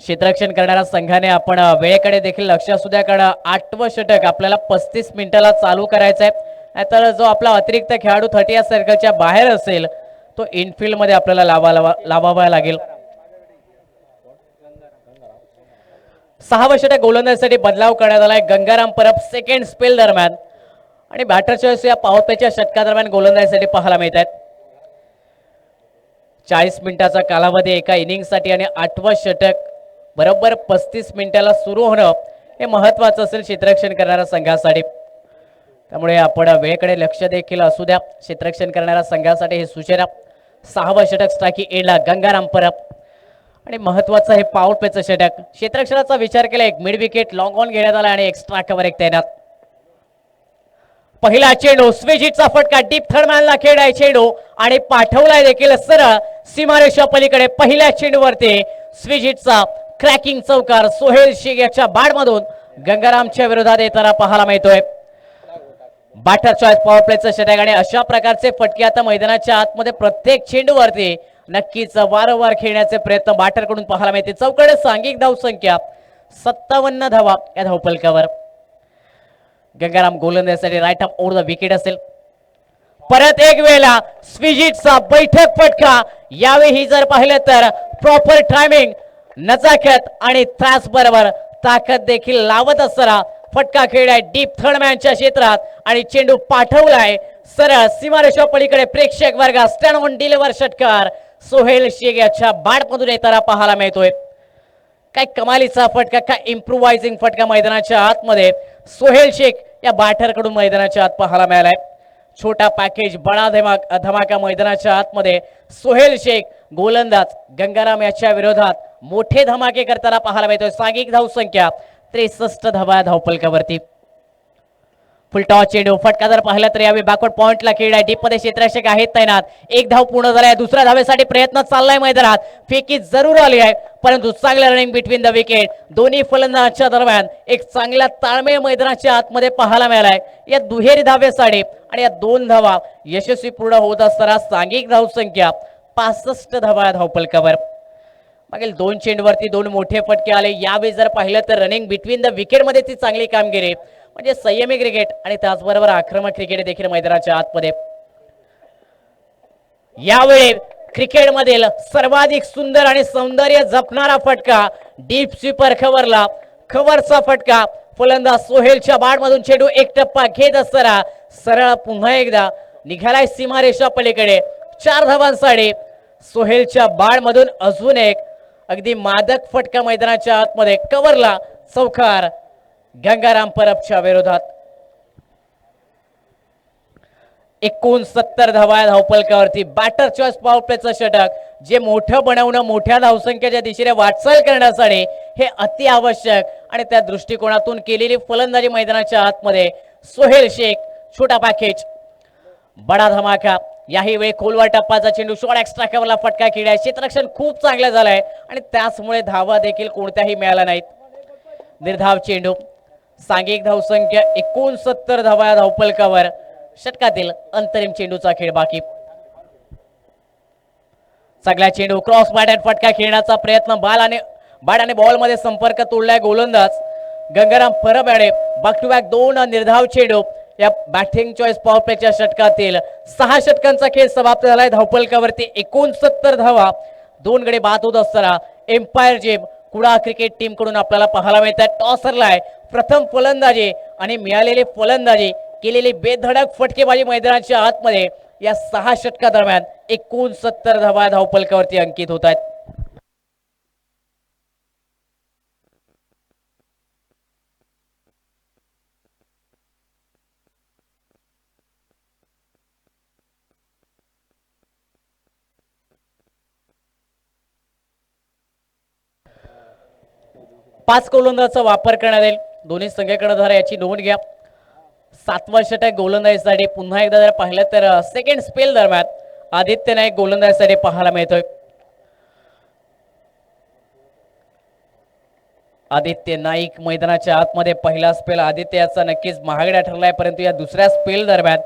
क्षेत्ररक्षण करणाऱ्या संघाने आपण वेळेकडे देखील लक्ष असू द्या कारण 8वं षटक आपल्याला 35 मिनिटाला चालू करायचं आहे. नाहीतर जो आपला अतिरिक्त खेळाडू 30 सर्कलच्या बाहेर असेल तो इनफिल्ड मध्ये आपल्याला लावावा लागेल. 6वं षटक गोलंदाजीसाठी बदलाव करण्यात आलाय. गंगाराम परब सेकंड स्पेल दरम्यान आणि बॅटर चॉईस या पॉवर प्लेच्या षटकादरम्यान गोलंदाजीसाठी पाहायला मिळत आहेत. 40 मिनिटाचा कालावधी एका इनिंगसाठी आणि 8वं षटक बरोबर 35 मिनिटाला सुरू होणं हे महत्वाचं असेल क्षेत्ररक्षण करणाऱ्या संघासाठी. त्यामुळे आपण वेळेकडे लक्ष देखील असू द्या. क्षेत्ररक्षण करणाऱ्या संघासाठी हे सूचना. 6वं षटक स्ट्रायकिंग एंडला गंगाराम परब आणि महत्वाचं हे पॉवर प्लेचं षटक. क्षेत्ररक्षणाचा विचार केला एक मिड विकेट लॉंग ऑन घेण्यात आला आणि एक्स्ट्रा कव्हर एक तैनात. पहिला चेंडू स्विजिटचा फटका डीप थर्डमॅनला खेळाय चेंडू आणि पाठवलाय देखील सरळ सीमारेषा पलीकडे. पहिल्या चेंडूवरती स्विजिटचा क्रॅकिंग चौकार सोहेल शेख याच्या बॅटमधून गंगारामच्या विरोधात येताना पाहायला मिळतोय. बॅटर चॉईस पॉवर प्लेचं षटक आणि अशा प्रकारचे फटके आता मैदानाच्या आतमध्ये प्रत्येक चेंडूवरती नक्कीच वारंवार खेळण्याचे प्रयत्न बॅटरकडून पाहायला मिळते. चौकडे सांघिक धावसंख्या 57 धावा या धावपलकावर. गंगाराम गोलंदाजीसाठी right up over the wicket असेल. परत एक वेळेला स्विजिटचा बैठक फटका. यावेळी जर पाहिलं तर प्रॉपर टायमिंग, नजाकत आणि त्रास बरोबर ताकद देखील लावत असताना फटका खेळलाय डीप थर्ड मॅनच्या क्षेत्रात आणि चेंडू पाठवलाय सरळ सीमारेषा पलीकडे. प्रेक्षक वर्गात स्टँड ऑन डिलिव्हर षटकार सोहेल शेख याच्या बॅटमधून येताना पाहायला मिळतोय. काय कमालीचा फटका, काय इम्प्रुव्हायझिंग फटका मैदानाच्या आतमध्ये सोहेल शेख या बॅटरकडून मैदानाच्या आत पाहायला मिळालाय. छोटा पॅकेज बडा धमाका मैदानाच्या आतमध्ये सोहेल शेख गोलंदाज गंगाराम याच्या विरोधात मोठे धमाके करताना पाहायला मिळतोय. सांघिक धावसंख्या 63 धावा धावपलकावरती. फुलटॉस चेंडू फटका जर पाहिला तर यावेळी बॅकवर्ड पॉइंटला खेळलाय. डीप मध्ये क्षेत्ररक्षक आहेत तैनात. एक धाव पूर्ण झालाय. दुसऱ्या धावेसाठी प्रयत्न चाललाय मैदानात. फेकी जरूर आली आहे परंतु चांगलं रनिंग बिटवीन द विकेट. दोन्ही फलंदाजांच्या दरम्यान एक चांगला ताळमेळ मैदानाच्या आतमध्ये पाहायला मिळालाय. या दुहेरी धावेसाठी आणि या 2 धावा यशस्वी पूर्ण होत असताना सांघिक धावसंख्या 65 धावा धावपलकावर. मागील 2 चेंडूवरती 2 मोठे फटके आले. यावेळी जर पाहिलं तर रनिंग बिटवीन द विकेट मध्ये ती चांगली कामगिरी, म्हणजे संयमी क्रिकेट आणि त्याचबरोबर आक्रमक क्रिकेट देखील मैदानाच्या आतमध्ये. यावेळी क्रिकेटमधील सर्वाधिक सुंदर आणि सौंदर्य जपणारा फटका डीप स्वीपर कव्हरला. कव्हरचा फटका फलंदाज सोहेलच्या बॅटमधून चेंडू एक टप्पा घेत असताना सरळ पुन्हा एकदा निघालाय सीमारेषा पलीकडे. 4 धावांसाठी सोहेलच्या बॅटमधून अजून एक अगदी मादक फटका मैदानाच्या आतमध्ये कव्हरला. चौकार गंगाराम परबच्या विरोधात. 69 धावा धावपलकावरती. बॅटर चॉईस पॉवर प्लेचं षटक जे मोठं बनवणं, मोठ्या धावसंख्येच्या दिशेने वाटचाल करण्यासाठी हे अति आवश्यक आणि त्या दृष्टिकोनातून केलेली फलंदाजी मैदानाच्या आतमध्ये सोहेल शेख. छोटा पॅकेज बडा धमाका. याही वेळी खोलवर टप्पाचा चेंडू शॉर्ट एक्स्ट्रा कव्हरला फटका खेळलाय. क्षेत्ररक्षण खूप चांगलं झालंय आणि त्याचमुळे धावा देखील कोणत्याही मिळाल्या नाहीत. निर्धाव चेंडू. सांघिक धावसंख्या 69 धावा धावपलकावर. षटकातील अंतरिम चेंडूचा खेळ बाकी. सगळ्या चेंडू क्रॉस बॅट फटका खेळण्याचा प्रयत्न. बॅट आणि बॉल मध्ये संपर्क तोडलाय गोलंदाज गंगाराम परब याने. बॅक टू बॅक 2 निर्धाव चेंडू या बॅटिंग चॉईस पॉवर प्लेच्या षटकातील. 6 षटकांचा खेळ समाप्त झालाय धावपलकावरती. 69 धावा 2 गडे बाद होत असताना एम्पायर जिम कुडा क्रिकेट टीम कडून आपल्याला पाहायला मिळतात. टॉसरलाय प्रथम फलंदाजी आणि मिळालेले फलंदाजी केलेली बेधडक फटकेबाजी मैदानाच्या आतमध्ये या 6 षटका दरम्यान 69 धावा धावपलकावरती अंकित होत आहेत. पाच गोलंदाजाचा वापर करण्यात येईल. दोन्ही संघाकडे याची नोंद घ्या. 7वा षटक गोलंदाजीसाठी पुन्हा एकदा जर पाहिलं तर सेकंड स्पेल दरम्यान आदित्य नाईक गोलंदाजीसाठी पाहायला मिळतोय. आदित्य नाईक मैदानाच्या आतमध्ये पहिला स्पेल आदित्य याचा नक्कीच महागडा ठरलाय. परंतु या दुसऱ्या स्पेल दरम्यान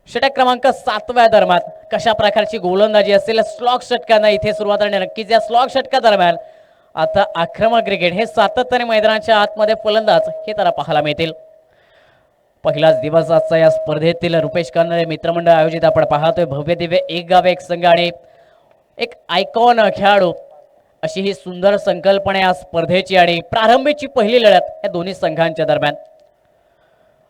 षटक क्रमांक 7व्या दरम्यान कशा प्रकारची गोलंदाजी असेल स्लॉग षटकांना इथे सुरुवात आणि नक्कीच या स्लॉग षटका दरम्यान आता आक्रमक क्रिकेट हे सातत्याने मैदानाच्या आतमध्ये फलंदाज हे त्याला पाहायला मिळतील. पहिलाच दिवस आजचा या स्पर्धेतील रुपेश कानडे मित्रमंडळ आयोजित आपण पाहतोय. भव्य दिव्य एक गाव एक संघ आणि एक आयकॉन खेळाडू अशी ही सुंदर संकल्पना या स्पर्धेची आणि प्रारंभीची पहिली लढत या दोन्ही संघांच्या दरम्यान.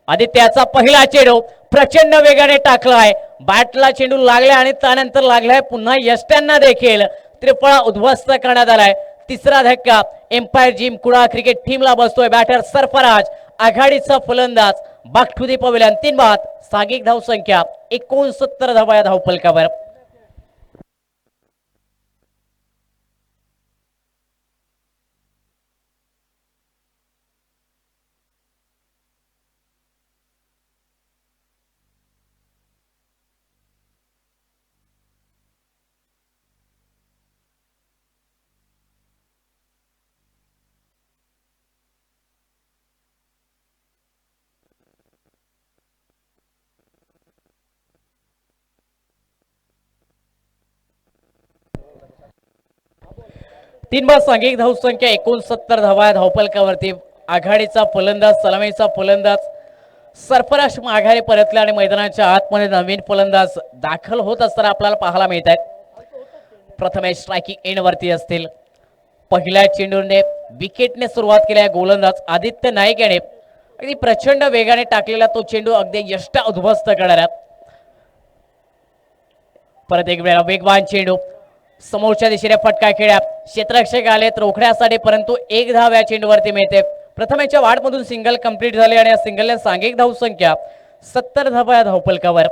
आदित्याचा पहिला चेंडू प्रचंड वेगाने टाकलाय. बॅटला चेंडू लागलाय आणि त्यानंतर लागलाय पुन्हा यष्ट्यांना देखील त्रिफळा उद्ध्वस्त करण्यात आलाय. तिसरा धक्का एम्पायर जिम कुडा क्रिकेट टीमला बसतोय. बॅटर सरफराज आघाडीचा फलंदाज बॅक टू दी पवेलियन. 3 बाद. सांघिक धावसंख्या 69 धावा या धावपलकावर. तीन बाद सांघिक धावसंख्या 69 धावा धावपलकावरती. आघाडीचा फलंदाज सलामीचा फलंदाज सरफराज माघारी परतला आणि मैदानाच्या आतमध्ये नवीन फलंदाज दाखल होत असताना आपल्याला पाहायला मिळत आहेत. प्रथमे स्ट्रायकिंग एंड वरती असतील. पहिल्या चेंडूने विकेटने सुरुवात केली. गोलंदाज आदित्य नाईक याने अगदी प्रचंड वेगाने टाकलेला तो चेंडू अगदी यष्टा उद्ध्वस्त करणारा. परत एक वेळा वेगवान चेंडू समोरच्या दिशेने फटका खेळ्या. क्षेत्ररक्षक आलेत रोखण्यासाठी परंतु एक धाव या चेंडूवरती मिळते. प्रथमेच्या वाढमधून सिंगल कंप्लीट झाले आणि या सिंगलने सांघिक धावसंख्या 70 धावा या धावपलकावर.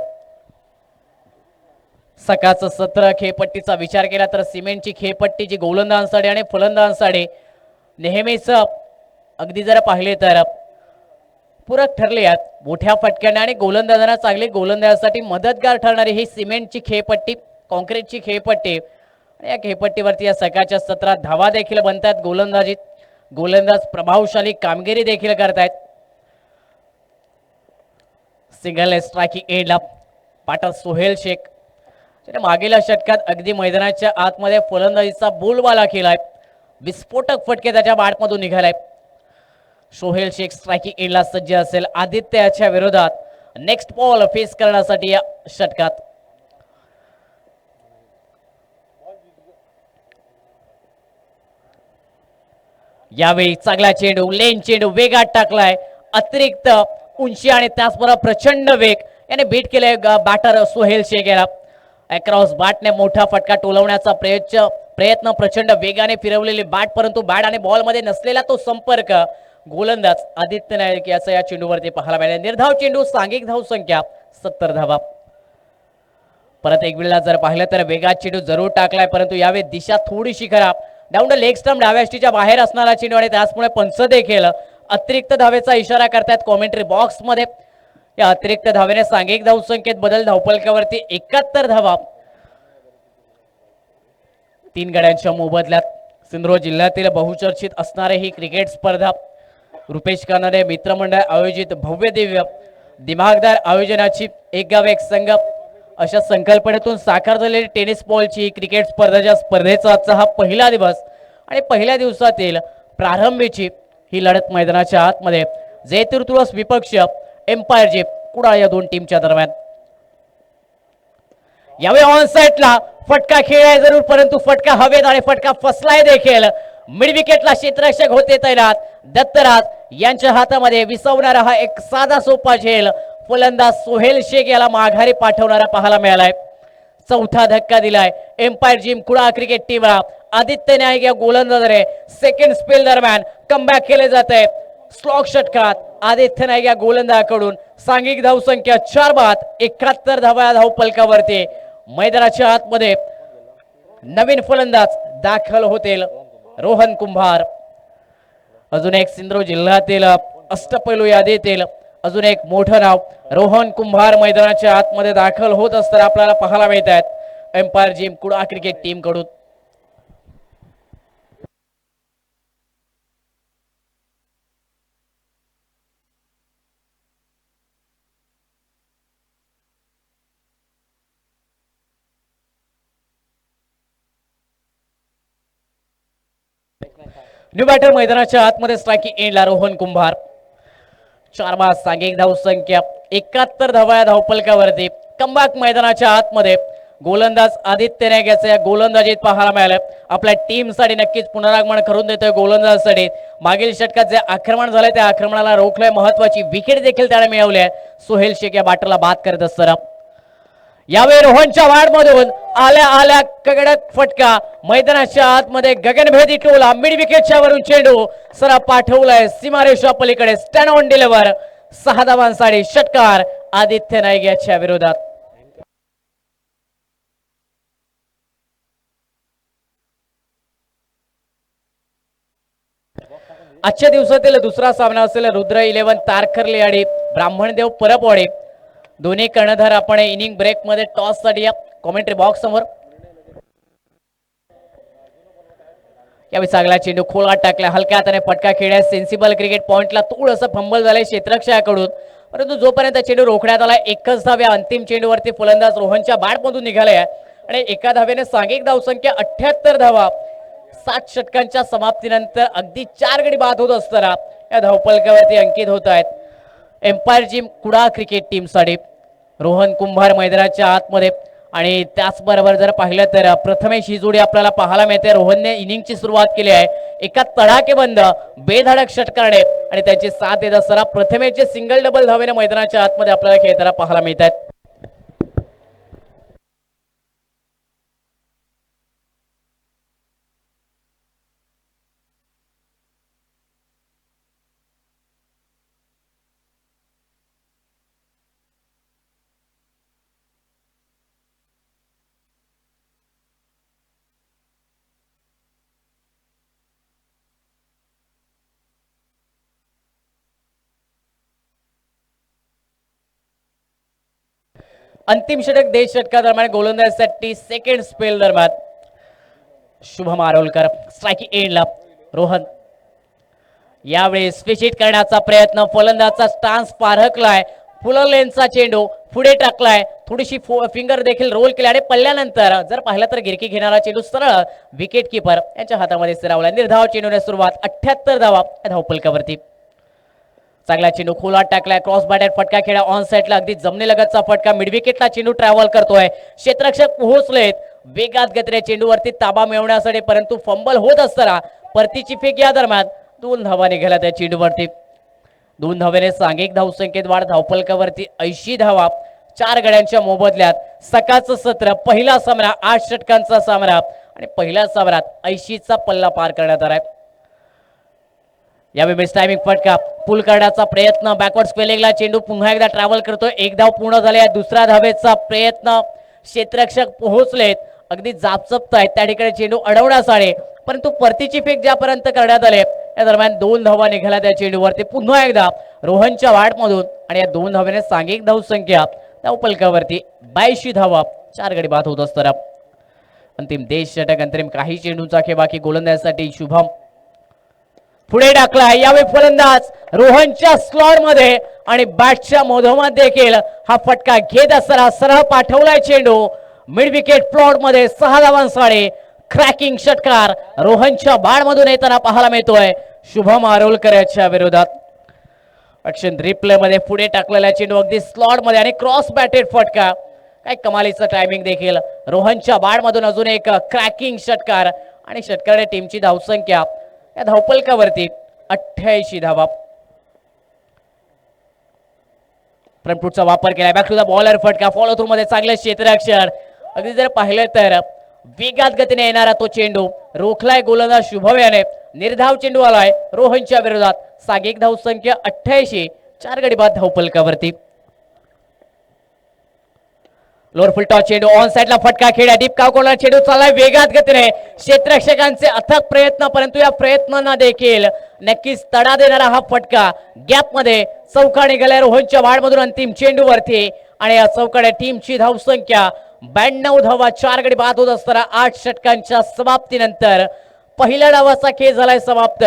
सकाळचं सत्र खेळपट्टीचा विचार केला तर सिमेंटची खेळपट्टी जी गोलंदाजांसाठी आणि फलंदाजांसाठी नेहमीच अगदी जर पाहिले तर पूरक ठरले आहेत. मोठ्या फटक्याने आणि गोलंदाजांना चांगली गोलंदाजासाठी मदतगार ठरणारी ही सिमेंटची खेळपट्टी कॉन्क्रीटची खेळपट्टी आणि या खेळपट्टीवरती या सकाळच्या सत्रात धावा देखील बनतात. गोलंदाज प्रभावशाली कामगिरी देखील करतायत. सिंगल स्ट्रायकिंग एंडला पाटर सोहेल शेख त्याने मागील षटकात अगदी मैदानाच्या आतमध्ये फलंदाजीचा बोलबाला केलाय. विस्फोटक फटके त्याच्या बॅटमधून निघालाय. सोहेल शेख स्ट्रायकिंग एंडला सज्ज असेल आदित्याच्या विरोधात नेक्स्ट बॉल फेस करण्यासाठी या षटकात. यावेळी चांगला चेंडू लेन चेंडू वेगात टाकलाय. अतिरिक्त उंची आणि त्याचबरोबर प्रचंड वेग याने बीट केले बॅटर सोहेल शेख याला. अक्रॉस बॅटने मोठा फटका टोलवण्याचा प्रयत्न प्रचंड वेगाने फिरवलेली बॅट परंतु बॅट आणि बॉल मध्ये नसलेला तो संपर्क गोलंदाज आदित्य नाईक याचा या चेंडूवरती पाहायला मिळाला. निर्धाव चेंडू सांघिक धावसंख्या 70 धावा. परत एक वेळेला जर पाहिलं तर वेगात चेंडू जरूर टाकलाय परंतु यावेळी दिशा थोडीशी खराब. डाऊन द लेग स्टंप डाव्या स्टीच्या बाहेर असणारा चेंडू आणि त्याचमुळे पंच देखील अतिरिक्त धावेचा इशारा करतात कॉमेंट्री बॉक्स मध्ये. या अतिरिक्त धावेने सांघिक धावसंख्येत बदल. धावपलकावरती 71 धावा. 3 गड्यांच्या मोबदल्यात सिंधुदुर्ग जिल्ह्यातील बहुचर्चित असणारी ही क्रिकेट स्पर्धा रुपेश कानडे मित्रमंडळ आयोजित भव्य दिव्य दिमागदार आयोजनाची एक गाव एक संघ अशा संकल्पनेतून साकार झालेली टेनिस बॉलची क्रिकेट स्पर्धेच्या स्पर्धेचा आजचा हा पहिला दिवस आणि पहिल्या दिवसातील प्रारंभीची ही लढत मैदानाच्या आतमध्ये जयतीर्थुळस विपक्ष एम्पायर जे कुडाळ या दोन टीमच्या दरम्यान. यावेळी ऑन साइडला फटका खेळाय जरूर परंतु फटका हवेत आणि फटका फसलाय देखील. मिड विकेटला क्षेत्ररक्षक होते तैनात. दत्तराज यांच्या हातामध्ये विसवणारा हा एक साधा सोपा झेल फलंदाज सोहेल शेख याला माघारी पाठवणारा पाहायला मिळालाय. चौथा धक्का दिलाय एम्पायर जिम कुडाळ क्रिकेट टीमला. आदित्य नाईक या गोलंदाजाने सेकंड स्पेल दरम्यान कमबॅक केले जाते. स्लॉग षटकात आदित्य नाईक या गोलंदाजाकडून सांघिक धावसंख्या 4 बाद 71 धावा धावपलकावरती. मैदानाच्या आतमध्ये नवीन फलंदाज दाखल होतील रोहन कुंभार. अजून एक सिंधुदुर्ग जिल्ह्यातील अष्टपैलू यादीतील अजून एक मोठं नाव रोहन कुंभार मैदानाच्या आतमध्ये दाखल होत असताना आपल्याला पाहायला मिळत आहेत empire gym Kudal cricket team कडून. न्यू बॅटर मैदानाच्या आतमध्ये स्ट्रायकिंग एंडला रोहन कुंभार. 4 बाद सांघिक धावसंख्या 71 धावा या धावपलकावरती. कमबॅक मैदानाच्या आतमध्ये गोलंदाज आदित्य नाईक याचं या गोलंदाजीत पाहायला मिळालं. आपल्या टीमसाठी नक्कीच पुनरागमन करून देतोय गोलंदाजासाठी. मागील षटकात जे आक्रमण झालंय त्या आक्रमणाला रोखलंय. महत्वाची विकेट देखील त्याने मिळवली आहे. सोहेल शेख या बॅटरला बाद करत असताना यावेळी रोहनच्या वाढमधून आल्या कडक फटका मैदानाच्या आतमध्ये गगनभेदी टोला. मिड विकेटच्या वरून चेंडू सरा पाठवलाय सीमारेषा पलीकडे. स्टॅन ऑन डिलिव्हर 6 धावांसाठी षटकार आदित्य नाईक याच्या विरोधात. आजच्या दिवसातील दुसरा सामना असेल रुद्र 11 तारकर्ली आणि ब्राह्मणदेव परपवाडे. दोन्ही कर्णधार आपण इनिंग ब्रेक मध्ये टॉस साठी या कॉमेंट्री बॉक्स समोर. यावेळी चांगला चेंडू खोलात टाकला. हलक्या हाताने फटका खेळ्या. सेन्सिबल क्रिकेट पॉइंटला थोडंसं फंबल झालंय क्षेत्ररक्षकाकडून परंतु जोपर्यंत चेंडू रोखण्यात आला. एकच धाव या अंतिम चेंडूवरती फलंदाज रोहनच्या बॅटमधून निघाले आणि एका धावेने सांघिक धावसंख्या 78 धावा 7 षटकांच्या समाप्तीनंतर अगदी 4 गडी बाद होत असताना या धावपलकावरती अंकित होत आहेत एम्पायर जिम कुडाळ क्रिकेट टीमसाठी रोहन कुंभार मैदानाच्या आतमध्ये. आणि त्याचबरोबर जर पाहिलं तर प्रथमेश ही जोडी आपल्याला पाहायला मिळते. रोहनने इनिंगची सुरुवात केली आहे एका तडाखेबंद बेधडक षटकाने आणि त्यांची साथ देत असताना प्रथमेशचे सिंगल डबल धावेने मैदानाच्या आतमध्ये आपल्याला खेळताना पाहायला मिळत आहेत. अंतिम षटक देश षटकादरम्यान गोलंदाजीसाठी सेकंड स्पेल दरम्यान शुभम आरोलकर स्ट्राइकिंग एंडला. रोहन यावेळी स्विचिट करण्याचा प्रयत्न, फलंदाचा स्टान्स पारखलाय, फुलर लेनचा चेंडू पुढे टाकलाय, थोडीशी फिंगर देखील रोल केली आणि पडल्यानंतर जर पाहिलं तर गिरकी घेणारा चेंडू सरळ विकेट किपर यांच्या हातामध्ये स्थिरावला. निर्धाव चेंडूने सुरुवात 78 धावा धावपलकावरती. चांगला चेंडू खोलात टाकलाय, क्रॉस बॅटेड फटका खेळा ऑन साइडला अगदी जमनीलगतचा फटका, मिड विकेटला चेंडू ट्रॅव्हल करतोय, क्षेत्ररक्षक पोहोचलेत वेगात गतीने चेंडूवरती ताबा मिळवण्यासाठी, परंतु फंबल होत असताना परतीची फेक या दरम्यान 2 धावा निघाल्या त्या चेंडूवरती. 2 धावेने सांघिक धावसंख्येत वाढ धावपलकावरती 80 धावा 4 गड्यांच्या मोबदल्यात. सकाळचं सत्र पहिला सामना 8 षटकांचा सामना आणि पहिल्या सामन्यात 80चा पल्ला पार करण्यात आलाय. यावेळी मिस टायमिंग फटका, पुल करण्याचा प्रयत्न, बॅकवर्ड स्पेलिंगला चेंडू पुन्हा एकदा ट्रॅव्हल करतोय, एक धाव पूर्ण झाले. दुसऱ्या धावेचा प्रयत्न, क्षेत्ररक्षक पोहोचलेत, अगदी जापचपत आहेत त्या ठिकाणी चेंडू अडवण्यासाठी, परंतु परतीची फेक ज्यापर्यंत करण्यात आले या दरम्यान 2 धावा निघाल्या त्या चेंडूवरती. पुन्हा एकदा रोहनच्या वाटमधून आणि या 2 धावेने सांघिक धावसंख्या धावपलकावरती 82 धावा 4 गडी बाद होत असताना अंतिम देश षटक अंतरिम काही चेंडूंचा खेळ बाकी. गोलंदाजीसाठी शुभम पुढे टाकला, यावेळी फलंदाज रोहनच्या स्लॉट मध्ये आणि बॅटच्या मधोमध देखील हा फटका घेत असताना सरळ पाठवलाय चेंडू मिड विकेट प्लॉट मध्ये 6 धावांसाठी. क्रॅकिंग षटकार रोहनच्या बाळमधून येताना पाहायला मिळतोय शुभम आरोलकर याच्या विरोधात. अक्षन रिप्ले मध्ये पुढे टाकलेला चेंडू अगदी स्लॉट मध्ये आणि क्रॉस बॅटेड फटका, काय कमालीचं टायमिंग देखील. रोहनच्या बाळमधून अजून एक क्रॅकिंग षटकार आणि षटकाने टीमची धावसंख्या या धावपलकावरती 88 धावा. फ्रंट फुटचा वापर केला, बॅक टू द बॉलर फटका, फॉलो थ्रू मध्ये चांगलं क्षेत्ररक्षण, अगदी जर पाहिलं तर वेगात गतीने येणारा तो चेंडू रोखलाय गोलंदाज शुभम याने. निर्धाव चेंडू आलाय रोहनच्या विरोधात. सांघिक धावसंख्या 88, 4 गडी बाद धावपलकावरती. लोअर फुल टॉस चेंडू ऑन साइडला फटका खेळ्या, डीप काव कोणा चेंडू चाललाय वेगात गतीने, क्षेत्ररक्षकांचे अथक प्रयत्न, परंतु या प्रयत्नांना देखील नक्कीच तडा देणारा हा फटका. गॅप मध्ये चौका निघालाय रोहनच्या वाडमधून अंतिम चेंडूवरती आणि या चौकाड्या टीमची धावसंख्या 92 धावा 4 गडी बाद होत असताना 8 षटकांच्या समाप्तीनंतर पहिल्या डावाचा खेळ झालाय समाप्त.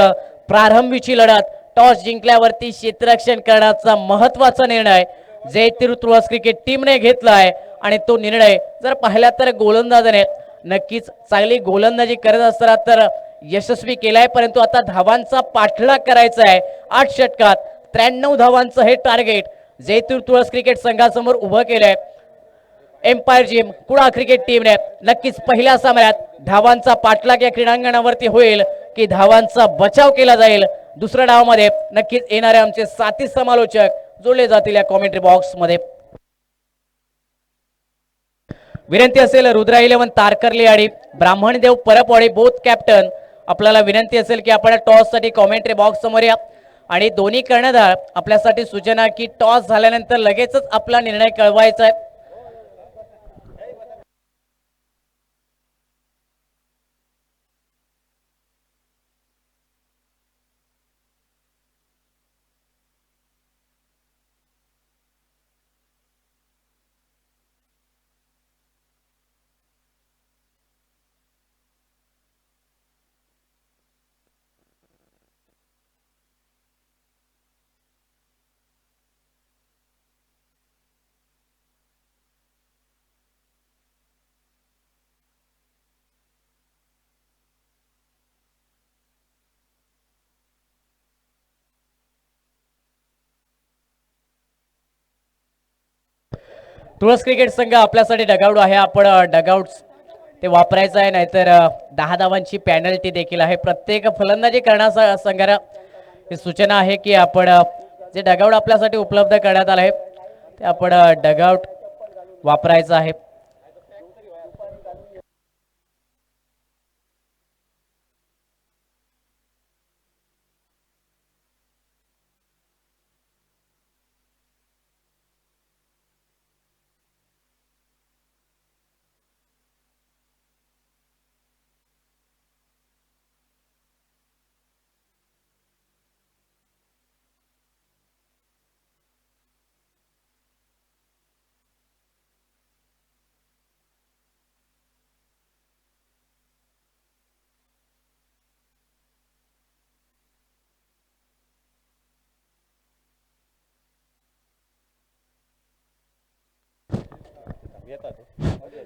प्रारंभीची लढत टॉस जिंकल्यावरती क्षेत्ररक्षण करण्याचा महत्वाचा निर्णय जय तिरुतुळस क्रिकेट टीमने घेतलाय आणि तो निर्णय जर पाहिला तर गोलंदाजाने नक्कीच चांगली गोलंदाजी करत असताना तर यशस्वी केलाय, परंतु आता धावांचा पाठलाग करायचा आहे. 8 षटकात 93 धावांचं हे टार्गेट जयतीर तुळस क्रिकेट संघासमोर उभं केलंय. एम्पायर जिम कुडाळ क्रिकेट टीमने नक्कीच पहिल्या सामन्यात धावांचा पाठलाग या क्रीडांगणावरती होईल की धावांचा बचाव केला जाईल. दुसऱ्या डावामध्ये नक्कीच येणारे आमचे साथी समालोचक जोडले जातील या कॉमेंट्री बॉक्स मध्ये. विनंती असेल रुद्रा 11 तारकर्ली आणि ब्राह्मणदेव परपवाडी बोथ कॅप्टन, आपल्याला विनंती असेल की आपण टॉस साठी कॉमेंट्री बॉक्स समोर या आणि दोन्ही कर्णधार आपल्यासाठी सूचना की टॉस झाल्यानंतर लगेचच आपला निर्णय कळवायचा आहे. तुळस क्रिकेट संघ आपल्यासाठी डगआउट आहे. आपण डगआउट ते वापरायचं आहे, नाहीतर 10 धावांची पॅनल्टी देखील आहे. प्रत्येक फलंदाजी करण्याचा संघाला ही सूचना आहे की आपण जे डगआउट आपल्यासाठी उपलब्ध करण्यात आलं आहे ते आपण डगआउट वापरायचं आहे.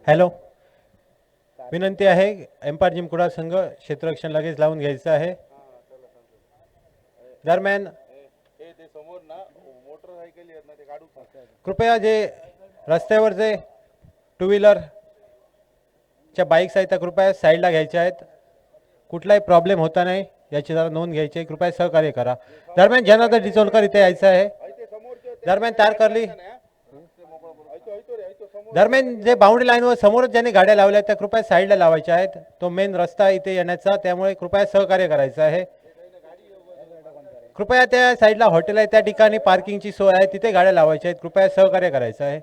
हॅलो, विनंती आहे एम्पायर जिम कुडाळ संघ क्षेत्ररक्षण लगेच लावून घ्यायचं आहे. दरम्यान कृपया जे रस्त्यावर जे टू व्हीलरच्या बाईक्स आहेत त्या कृपया साईडला घ्यायच्या आहेत. कुठलाही प्रॉब्लेम होता नाही याची जरा नोंद घ्यायची आहे. कृपया सहकार्य करा. दरम्यान जनार्दन डिचोलकर इथे यायचं आहे. दरम्यान तारकर्ली दरम्यान जे बाउंड्री लाईनवर समोरच ज्यांनी गाड्या लावल्या त्या कृपया साईडला लावायच्या आहेत. तो मेन रस्ता इथे येण्याचा, त्यामुळे कृपया सहकार्य करायचं आहे. कृपया त्या साईडला हॉटेल आहे त्या ठिकाणी पार्किंगची सोय आहे, तिथे गाड्या लावायच्या आहेत. कृपया सहकार्य करायचं आहे.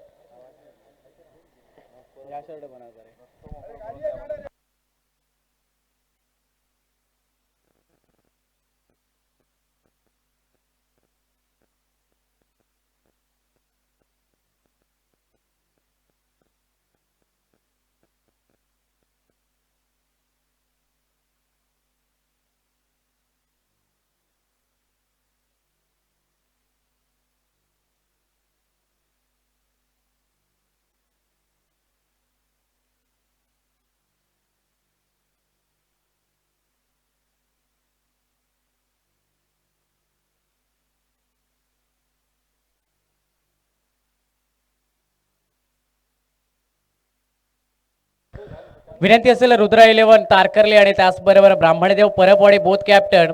विनंती असेल रुद्रा 11 तारकर्ली आणि त्याचबरोबर ब्राह्मणदेव परबवाडी बोथ कॅप्टन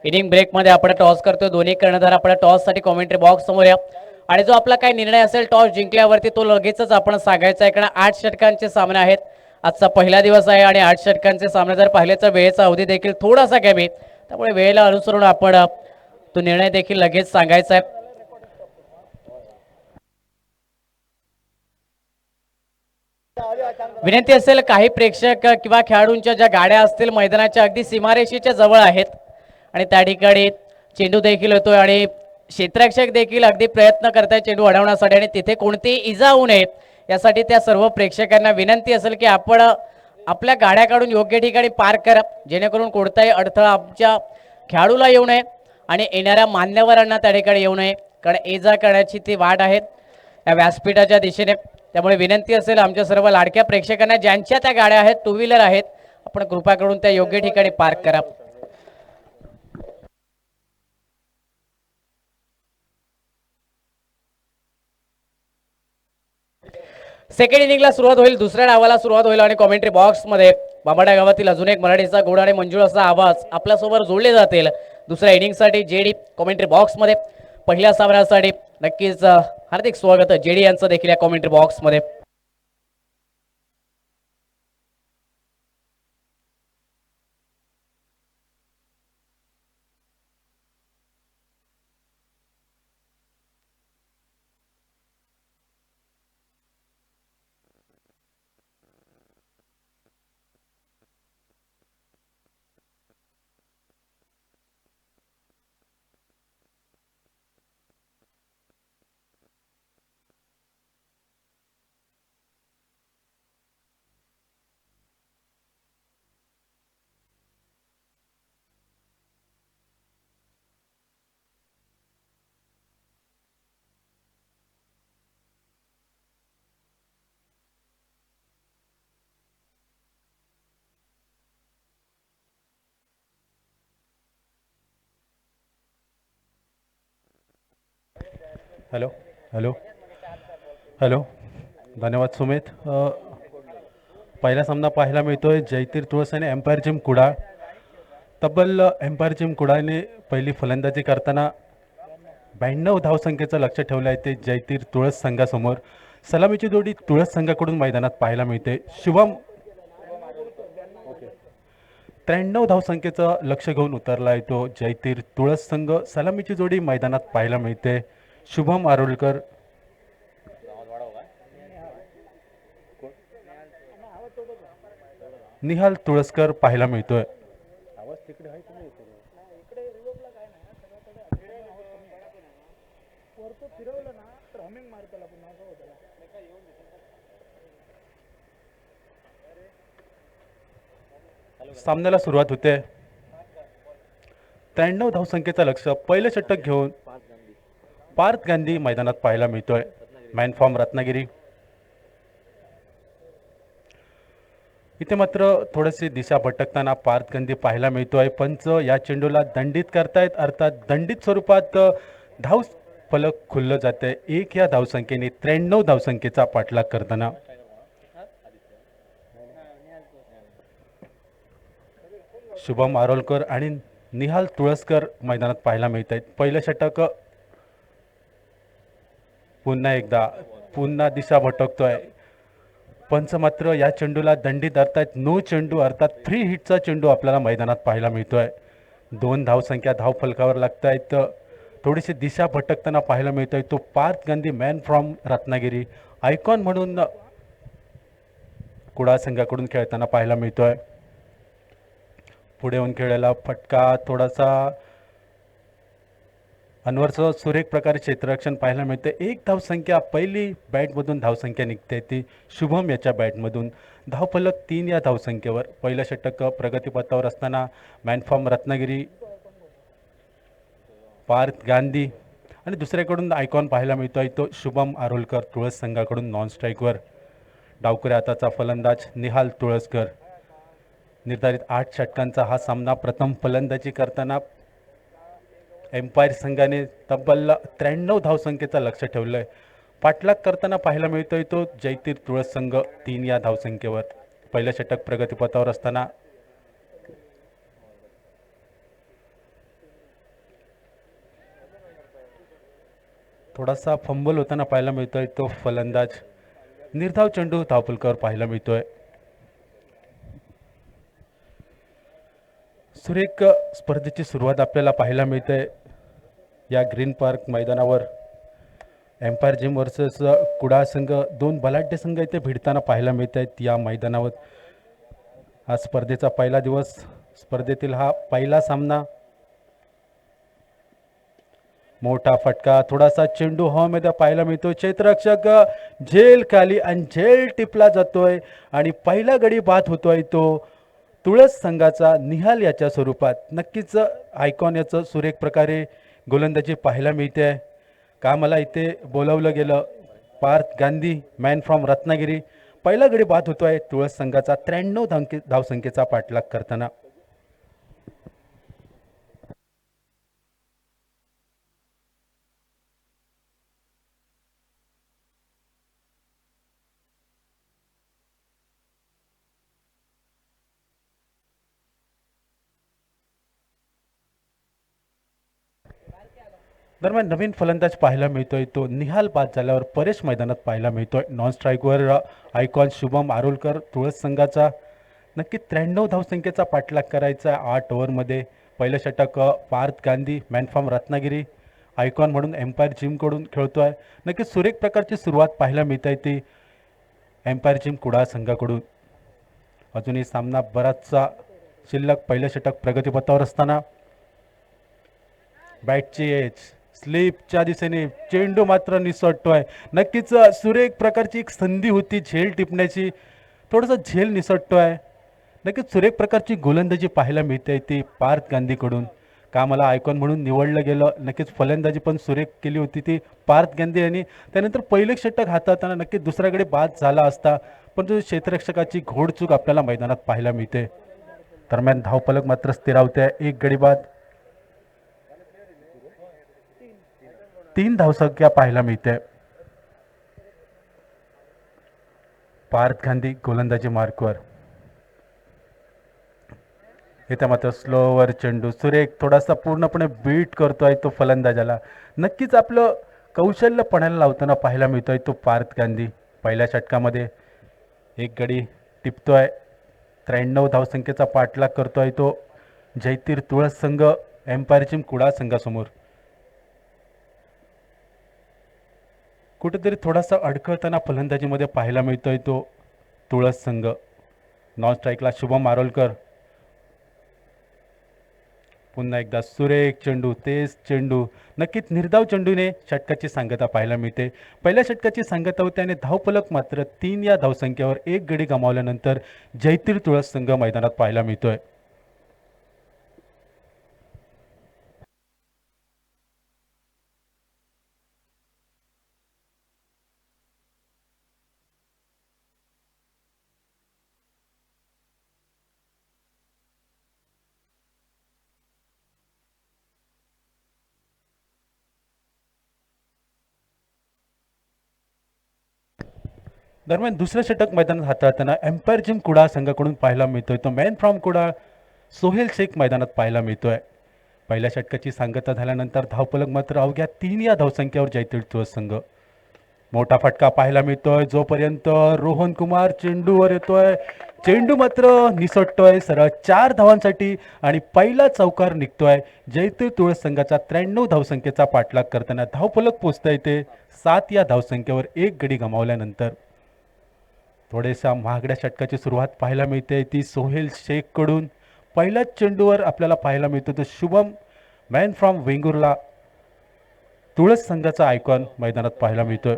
इनिंग ब्रेकमध्ये आपण टॉस करतो. दोन्ही कर्णधार आपण टॉससाठी कॉमेंट्री बॉक्स समोर या आणि जो आपला काही निर्णय असेल टॉस जिंकल्यावरती तो लगेचच आपण सांगायचा आहे. कारण 8 षटकांचे सामने आहेत. आजचा पहिला दिवस आहे आणि 8 षटकांचे सामने जर पाहिले तर वेळेचा अवधी देखील थोडासा कमी, त्यामुळे वेळेला अनुसरून आपण तो निर्णय देखील लगेच सांगायचा आहे. विनंती असेल काही प्रेक्षक किंवा खेळाडूंच्या ज्या गाड्या असतील मैदानाच्या अगदी सीमारेषेच्या जवळ आहेत आणि त्या ठिकाणी चेंडू देखील होतोय आणि क्षेत्ररक्षक देखील अगदी प्रयत्न करतायत चेंडू अडवण्यासाठी आणि तिथे कोणतीही इजा होऊ नये यासाठी त्या सर्व प्रेक्षकांना विनंती असेल की आपण आपल्या गाड्या काढून योग्य ठिकाणी पार्क करा, जेणेकरून कोणताही अडथळा आमच्या खेळाडूला येऊ नये आणि येणाऱ्या मान्यवरांना त्या ठिकाणी येऊ नये, कारण इजा करण्याची ती वाट आहे या व्यासपीठाच्या दिशेने. त्यामुळे विनंती असेल आमच्या सर्व लाडक्या प्रेक्षकांना ज्यांच्या त्या गाड्या आहेत, टू व्हीलर आहेत, आपण कृपा करून त्या योग्य ठिकाणी पार्क करा. सेकंड इनिंगला सुरुवात होईल, दुसऱ्या डावाला सुरुवात होईल आणि कॉमेंट्री बॉक्समध्ये बाबाडा गावातील अजून एक मराठीचा गोड आणि मंजूळ असा आवाज आपल्यासोबत जोडले जातील. दुसऱ्या इनिंगसाठी जेडी कॉमेंट्री बॉक्समध्ये, पहिल्या सामन्यासाठी नक्कीच हार्दिक स्वागत जेडी यांचं देखील या कॉमेंट्री बॉक्समध्ये. हॅलो हॅलो हॅलो धन्यवाद सुमित. पहिला सामना पाहायला मिळतोय जयतीर तुळस आणि एम्पायर जिम कुडाळ. तब्बल एम्पायर जिम कुडाळने पहिली फलंदाजी करताना 92 धावसंख्येचं लक्ष ठेवलं आहे ते जयतीर तुळस संघासमोर. सलामीची जोडी तुळस संघाकडून मैदानात पाहायला मिळते. शुभम 93 धावसंख्येचं लक्ष घेऊन उतरला आहे तो जयतीर तुळस संघ. सलामीची जोडी मैदानात पाहायला मिळते. शुभम आरोलकर, निहाल तुळसकर पाहायला मिळतोय. सामन्याला सुरुवात होते. 93 धावसंख्येचं लक्ष पहिलं षटक घेऊन पार्थ गांधी मैदानात पाहायला मिळतोय. Man form Ratnagiri. इथे मात्र थोडीशी दिशा भटकताना पार्थ गांधी पाहायला मिळतोय. पंच या चेंडूला दंडित करतायत, अर्थात दंडित स्वरूपात धाव फलक खुललं जाते. 1 या धावसंख्येने 93 धावसंख्येचा पाठलाग करताना शुभम आरोलकर आणि निहाल तुळसकर मैदानात पाहायला मिळत आहेत. पहिलं षटक पुन्हा दिशा भटकतोय. पंच मात्र या चेंडूला दंडी धरतायत. नो चेंडू अर्थात 3 हिटचा चेंडू आपल्याला मैदानात पाहायला मिळतोय. 2 धावसंख्या धाव फलकावर लागतायत. थोडीशी दिशा भटकताना पाहायला मिळतोय तो Parth Gandhi man from Ratnagiri icon म्हणून कुडाळ संघाकडून खेळताना पाहायला मिळतोय. पुढे येऊन खेळलेला फटका थोडासा अनवरचं सुरेख प्रकारे क्षेत्ररक्षण पाहायला मिळते. 1 धावसंख्या पहिली बॅटमधून धावसंख्या निघते ती शुभम याच्या बॅटमधून. धावफलक 3 या धावसंख्येवर. पहिलं षटक प्रगतीपथावर असताना मॅनफॉर्म रत्नागिरी पार्थ गांधी आणि दुसऱ्याकडून आयकॉन पाहायला मिळतोय तो शुभम आरोलकर तुळस संघाकडून नॉन स्ट्राईकवर. डावकरी हाताचा फलंदाज निहाल तुळसकर. निर्धारित 8 षटकांचा हा सामना. प्रथम फलंदाजी करताना एम्पायर संघाने तब्बल 93 धावसंख्येचं लक्ष ठेवलंय. पाठलाग करताना पाहायला मिळतोय तो जयतीर तुळस संघ 3 या धावसंख्येवर. पहिलं षटक प्रगतीपथावर असताना थोडासा फंबल होताना पाहायला मिळतोय तो फलंदाज. निर्धाव चेंडू धावफलकावर पाहायला मिळतोय. सुरेख स्पर्धेची सुरुवात आपल्याला पाहायला मिळते या ग्रीन पार्क मैदानावर. एम्पायर जिम वर्सेस कुडाळ संघ, 2 बलाढ्य संघ इथे भिडताना पाहायला मिळत आहेत या मैदानावर. हा स्पर्धेचा पहिला दिवस, स्पर्धेतील हा पहिला सामना. मोठा फटका, थोडासा चेंडू हवामध्ये पाहायला मिळतो. क्षेत्ररक्षक झेल खाली आणि झेल टिपला जातोय आणि पहिला गडी बाद होतोय तो तुळस संघाचा निहाल याच्या स्वरूपात. नक्कीच आयकॉन याचं सुरेख प्रकारे गोलंदाजी पाहायला मिळते. का मला इथे बोलावलं गेलं. Parth Gandhi man from Ratnagiri. पहिला गडी बाद होतोय तुळस संघाचा 93 धावसंख्येचा पाठलाग करताना. दरम्यान नवीन फलंदाज पाहायला मिळतोय तो निहाल बाद झाल्यावर परेश मैदानात पाहायला मिळतोय. नॉन स्ट्राईकवर आयकॉन शुभम आरोलकर तुळस संघाचा. नक्की 93 धावसंख्येचा पाठलाग करायचा 8 ओव्हरमध्ये. पहिलं षटक पार्थ गांधी मॅनफॉर्म रत्नागिरी आयकॉन म्हणून एम्पायर जिमकडून खेळतोय. नक्की सुरेख प्रकारची सुरुवात पाहायला मिळते ती एम्पायर जिम कुडाळ संघाकडून. अजूनही सामना बराचसा शिल्लक. पहिलं षटक प्रगतीपथावर असताना बॅटची एज स्लिपच्या दिशेने चेंडू मात्र निसटतोय. नक्कीच सुरेख प्रकारची एक संधी होती झेल टिपण्याची, थोडासा झेल निसटतोय. नक्कीच सुरेख प्रकारची गोलंदाजी पाहायला मिळते ती पार्थ गांधीकडून. का मला आयकॉन म्हणून निवडलं गेलं. नक्कीच फलंदाजी पण सुरेख केली होती ती पार्थ गांधी यांनी. त्यानंतर पहिले षटक हाताळताना नक्कीच दुसऱ्याकडे बाद झाला असता, पण क्षेत्ररक्षकाची घोडचूक आपल्याला मैदानात पाहायला मिळते. दरम्यान धावफलक मात्र स्थिरावते. 1 गडी बाद, 3 धावसंख्या पाहायला मिळते. पार्थ गांधी गोलंदाजी मार्कवर. इथे मात्र स्लोवर चेंडू सुरेख थोडासा पूर्णपणे बीट करतोय तो फलंदाजाला. नक्कीच आपलं कौशल्य पणाला लावताना पाहायला मिळतोय तो पार्थ गांधी. पहिल्या षटकामध्ये एक गडी टिपतोय. 93 धावसंख्येचा पाठलाग करतोय तो जयतीर तुळस संघ एम्पायर जिम कुडाळ संघासमोर. कुठेतरी थोडासा अडकळताना फलंदाजीमध्ये पाहायला मिळतोय तो तुळस संघ. नॉन स्ट्राईकला शुभम आरोलकर. पुन्हा एकदा सुरेख चेंडू, तेच चेंडू. नक्कीच निर्धाव चेंडूने षटकाची सांगता पाहायला मिळते. पहिल्या षटकाची सांगता होते आणि धावफलक मात्र 3 या धावसंख्येवर एक गडी गमावल्यानंतर जयतीर तुळस संघ मैदानात पाहायला मिळतोय. दरम्यान दुसरं षटक मैदानात हाताळताना एम्पायर जिम कुडाळ संघाकडून पाहायला मिळतोय तो मॅन फ्रॉम कुडाळ सोहेल शेख मैदानात पाहायला मिळतोय. पहिल्या षटकाची सांगता झाल्यानंतर धावफलक मात्र अवघ्या 3 या धावसंख्येवर जयतीर तुळस संघ. मोठा फटका पाहायला मिळतोय जोपर्यंत रोहन कुमार चेंडूवर येतोय. चेंडू मात्र निसटतोय सरळ 4 धावांसाठी आणि पहिला चौकार निघतोय. जयतीर तुळस संघाचा 93 धावसंख्येचा पाठलाग करताना धावफलक पोचता येते 7 या धावसंख्येवर एक गडी गमावल्यानंतर. थोडेसा महागड्या षटकाची सुरुवात पाहायला मिळते ती सोहेल शेख कडून. पहिल्याच चेंडूवर आपल्याला पाहायला मिळतो तो शुभम मॅन फ्रॉम वेंगुर्ला तुळस संघाचा आयकॉन मैदानात पाहायला मिळतोय.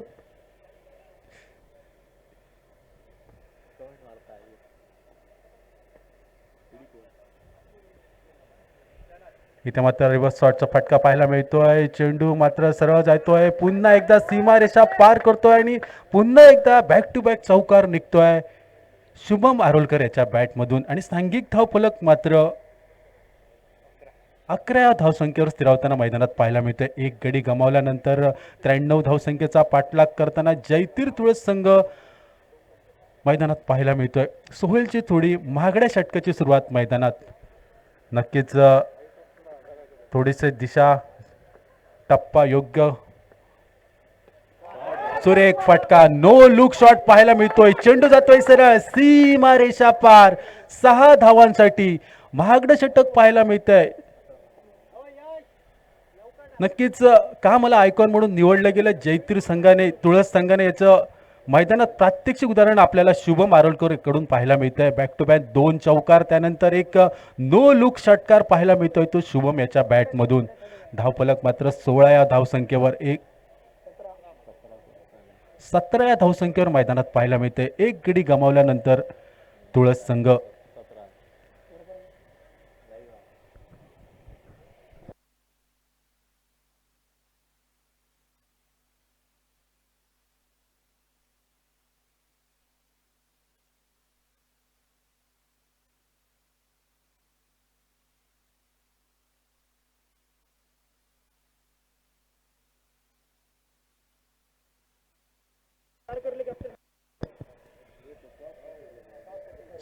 इथे मात्र रिव्हर्स शॉटचा फटका पाहायला मिळतोय. चेंडू मात्र सरळ जातोय. पुन्हा एकदा सीमारेषा पार करतोय आणि पुन्हा एकदा बॅक टू बॅक चौकार निघतोय शुभम आरोलकर याच्या बॅटमधून. आणि सांघिक धावफलक मात्र 11 धावसंख्येवर स्थिरावताना मैदानात पाहायला मिळतोय. एक गडी गमावल्यानंतर 93 धावसंख्येचा पाठलाग करताना जयतीर तुळस संघ मैदानात पाहायला मिळतोय. सोहेलची थोडी महागड्या षटकाची सुरुवात मैदानात. नक्कीच थोडीसे दिशा टप्पा योग्य. सुरेख फटका नो लुक शॉट पाहायला मिळतोय. चेंडू जातोय सरळ सीमा रेषा पार 6 धावांसाठी महागडं षटक पाहायला मिळतंय. नक्कीच का मला आयकॉन म्हणून निवडलं गेलं जयतीर संघाने तुळस संघाने याचं मैदानात प्रात्यक्षिक उदाहरण आपल्याला शुभम आरोलकर कडून पाहायला मिळतंय. बॅक टू बॅक 2 चौकार त्यानंतर एक नो लुक षटकार पाहायला मिळतोय तो शुभम याच्या बॅटमधून. धावफलक मात्र 16 या धावसंख्येवर 17 या धावसंख्येवर मैदानात पाहायला मिळते. एक गडी गमावल्यानंतर तुळस संघ.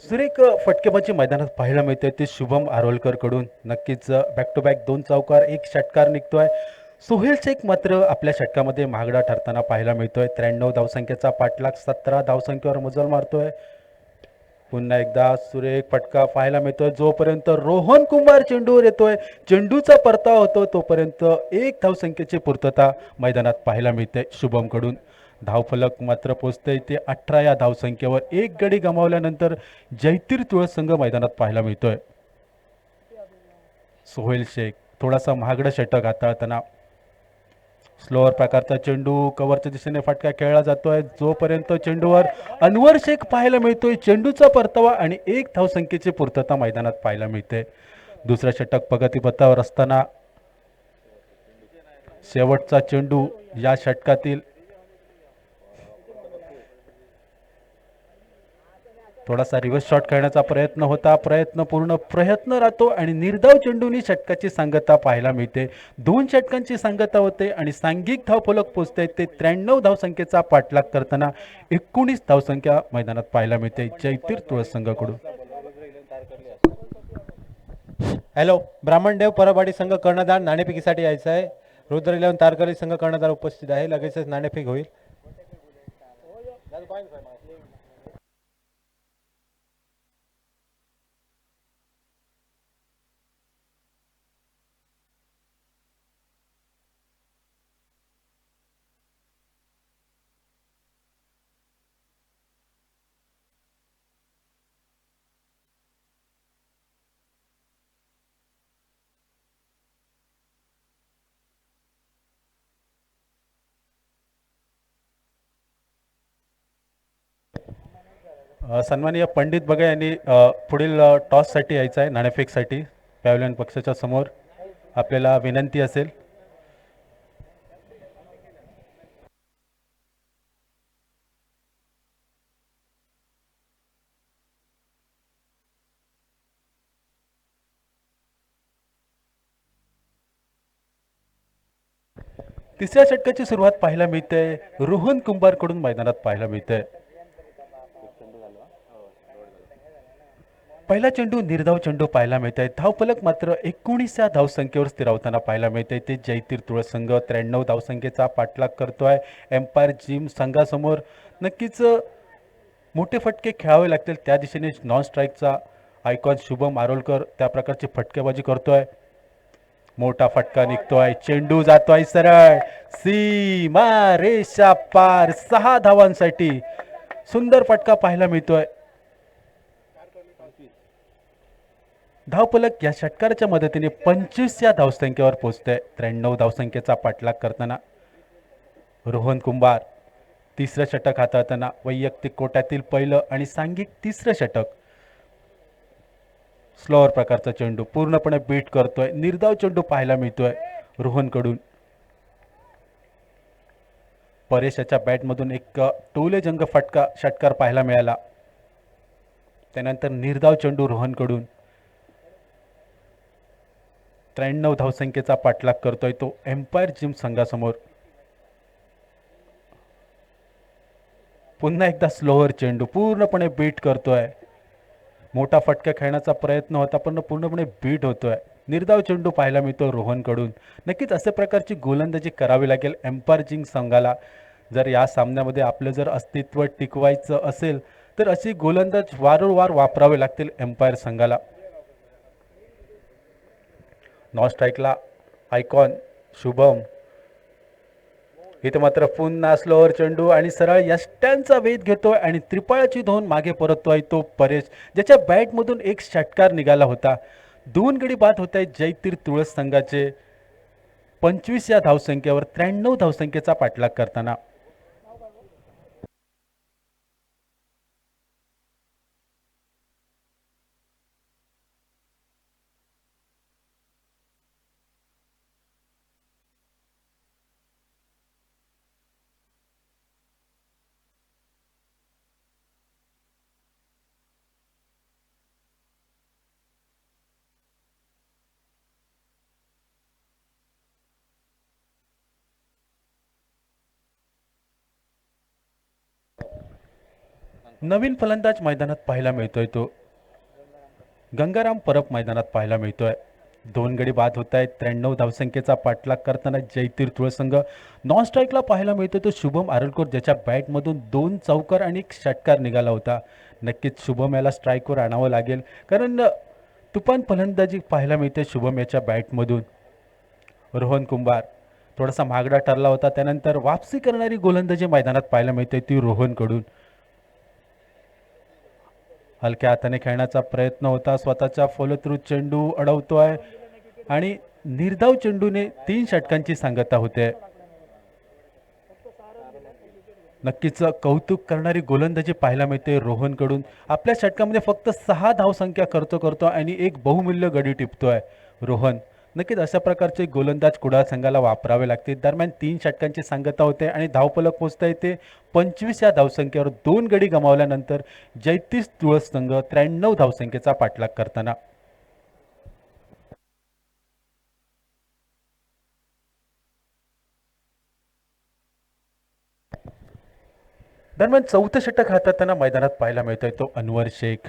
सुरेख फटकेबाजी मैदानात पाहायला मिळते ते शुभम आरोलकर कडून. नक्कीच बॅक टू बॅक 2 चौकार 1 षटकार निघतोय. सोहेल शेख मात्र आपल्या षटकामध्ये महागडा ठरताना पाहायला मिळतोय. 93 धावसंख्येचा पाठलाग 17 धावसंख्येवर मजल मारतोय. पुन्हा एकदा सुरेख फटका पाहायला मिळतोय जोपर्यंत रोहन कुमार चेंडूवर येतोय. चेंडूचा परतावा होतो तोपर्यंत 1 धावसंख्येची पूर्तता मैदानात पाहायला मिळते शुभम कडून. धावफलक मात्र पोचते ते 18 या धावसंख्येवर एक गडी गमावल्यानंतर जयतीर तुळस संघ मैदानात पाहायला मिळतोय. सोहेल शेख थोडासा महागडं षटक हाताळताना स्लोअर प्रकारचा चेंडू कव्हरच्या दिशेने फटका खेळला जातोय जोपर्यंत चेंडूवर अनवर शेख पाहायला मिळतोय. चेंडूचा परतावा आणि 1 धावसंख्येची पूर्तता मैदानात पाहायला मिळते. दुसरा षटक प्रगतीपथावर असताना शेवटचा चेंडू या षटकातील थोडासा रिव्हर्स शॉट खेळण्याचा प्रयत्न होता, प्रयत्न राहतो आणि निर्धाव चेंडूनी षटकाची सांगता पाहायला मिळते. 2 षटकांची सांगता होते आणि सांघिक धावफलक पोहोचते ते 93 धावसंख्येचा पाठलाग करताना 19 धावसंख्या मैदानात पाहायला मिळते जयतीर तुळस संघाकडून. हॅलो, ब्राह्मणदेव परबाडी संघ कर्णधार नाणेफेकीसाठी यायचं आहे. रुद्र 11 तारकर्ली संघ कर्णधार उपस्थित आहे. लगेचच नाणेफेक होईल. सन्माननीय पंडित बगे यांनी पुढील टॉससाठी यायचं आहे. नाणेफेकसाठी पॅव्हलियन पक्षाच्या समोर आपल्याला विनंती असेल. तिसऱ्या षटकाची सुरुवात पाहायला मिळते रोहन कुंभारकडून मैदानात पाहायला मिळते. पहिला चेंडू निर्धाव चेंडू पाहायला मिळत आहे. धावफलक मात्र 19 धावसंख्येवर स्थिरावताना पाहायला मिळते. ते जयतीर तुळस संघ 93 धावसंख्येचा पाठलाग करतोय एम्पायर जिम संघासमोर. नक्कीच मोठे फटके खेळावे लागतील त्या दिशेने नॉन स्ट्राईकचा आयकॉन शुभम आरोलकर त्या प्रकारची फटकेबाजी करतोय. मोठा फटका निघतोय, चेंडू जातोय सरळ सीमा रेषा पार 6 धावांसाठी. सुंदर फटका पाहायला मिळतोय. धावफलक या षटकाराच्या मदतीने 25 या धावसंख्येवर पोहोचते. 93 धावसंख्येचा पाठलाग करताना रोहन कुंभार तिसरं षटक हाताळताना वैयक्तिक कोट्यातील पहिलं आणि सांघिक तिसरं षटक. स्लोअर प्रकारचा चेंडू पूर्णपणे बीट करतोय. निर्धाव चेंडू पाहायला मिळतोय रोहनकडून. परेशाच्या बॅटमधून एक टोले जंग फटका षटकार पाहायला मिळाला. त्यानंतर निर्धाव चेंडू रोहनकडून. 93 धावसंख्येचा पाठलाग करतोय तो एम्पायर जिम संघासमोर. पुन्हा एकदा स्लोअर चेंडू पूर्णपणे बीट करतोय. मोठा फटका खेळण्याचा प्रयत्न होता पण पूर्णपणे बीट होतोय. निर्धाव चेंडू पाहायला मिळतो रोहनकडून. नक्कीच अशा प्रकारची गोलंदाजी करावी लागेल एम्पायर जिम संघाला. जर या सामन्यामध्ये आपलं जर अस्तित्व टिकवायचं असेल तर अशी गोलंदाज वारंवार वापरावे लागतील एम्पायर संघाला. नॉन स्ट्राईकला आयकॉन शुभम. इथे मात्र पुन्हा स्लोअर चेंडू आणि सरळ यष्ट्यांचा वेध घेतोय आणि त्रिपाळाची धोन मागे परततोय तो परेश, ज्याच्या बॅटमधून एक षटकार निघाला होता. 2 गडी बाद होत आहेत जयतीर तुळस संघाचे 25 या धावसंख्येवर 93 धावसंख्येचा पाठलाग करताना. नवीन फलंदाज मैदानात पाहायला मिळतोय तो गंगाराम परब मैदानात पाहायला मिळतोय. 2 गडी बाद होत आहेत. 93 धावसंख्येचा पाठलाग करताना जयतीर तुळस संघ. नॉन स्ट्राईकला पाहायला मिळतोय तो शुभम आरोलकर, ज्याच्या बॅटमधून 2 चौकार आणि 1 षटकार निघाला होता. नक्कीच शुभम याला स्ट्राईकवर आणावं लागेल कारण तुफान फलंदाजी पाहायला मिळते शुभम याच्या बॅटमधून. रोहन कुंभार थोडासा महागडा ठरला होता. त्यानंतर वापसी करणारी गोलंदाजी मैदानात पाहायला मिळते ती रोहनकडून. हलक्या हाताने खेळण्याचा प्रयत्न होता. स्वतःचा फॉलोथ्रू चेंडू अडवतोय आणि निर्धाव चेंडूने 3 षटकांची सांगता होते. नक्कीच कौतुक करणारी गोलंदाजी पाहायला मिळते रोहनकडून. आपल्या षटकामध्ये फक्त 6 धावसंख्या करतो आणि एक बहुमूल्य गडी टिपतोय रोहन. नक्कीच अशा प्रकारचे गोलंदाज कुडाळ संघाला वापरावे लागतील. दरम्यान 3 षटकांची सांगता होते आणि धावफलक पोहोचता येते 25 या धावसंख्येवर 2 गडी गमावल्यानंतर जयतीश तुळस संघ 93 धावसंख्येचा पाठलाग करताना. दरम्यान चौथं षटक हाताळताना मैदानात पाहायला मिळतोय तो अनवर शेख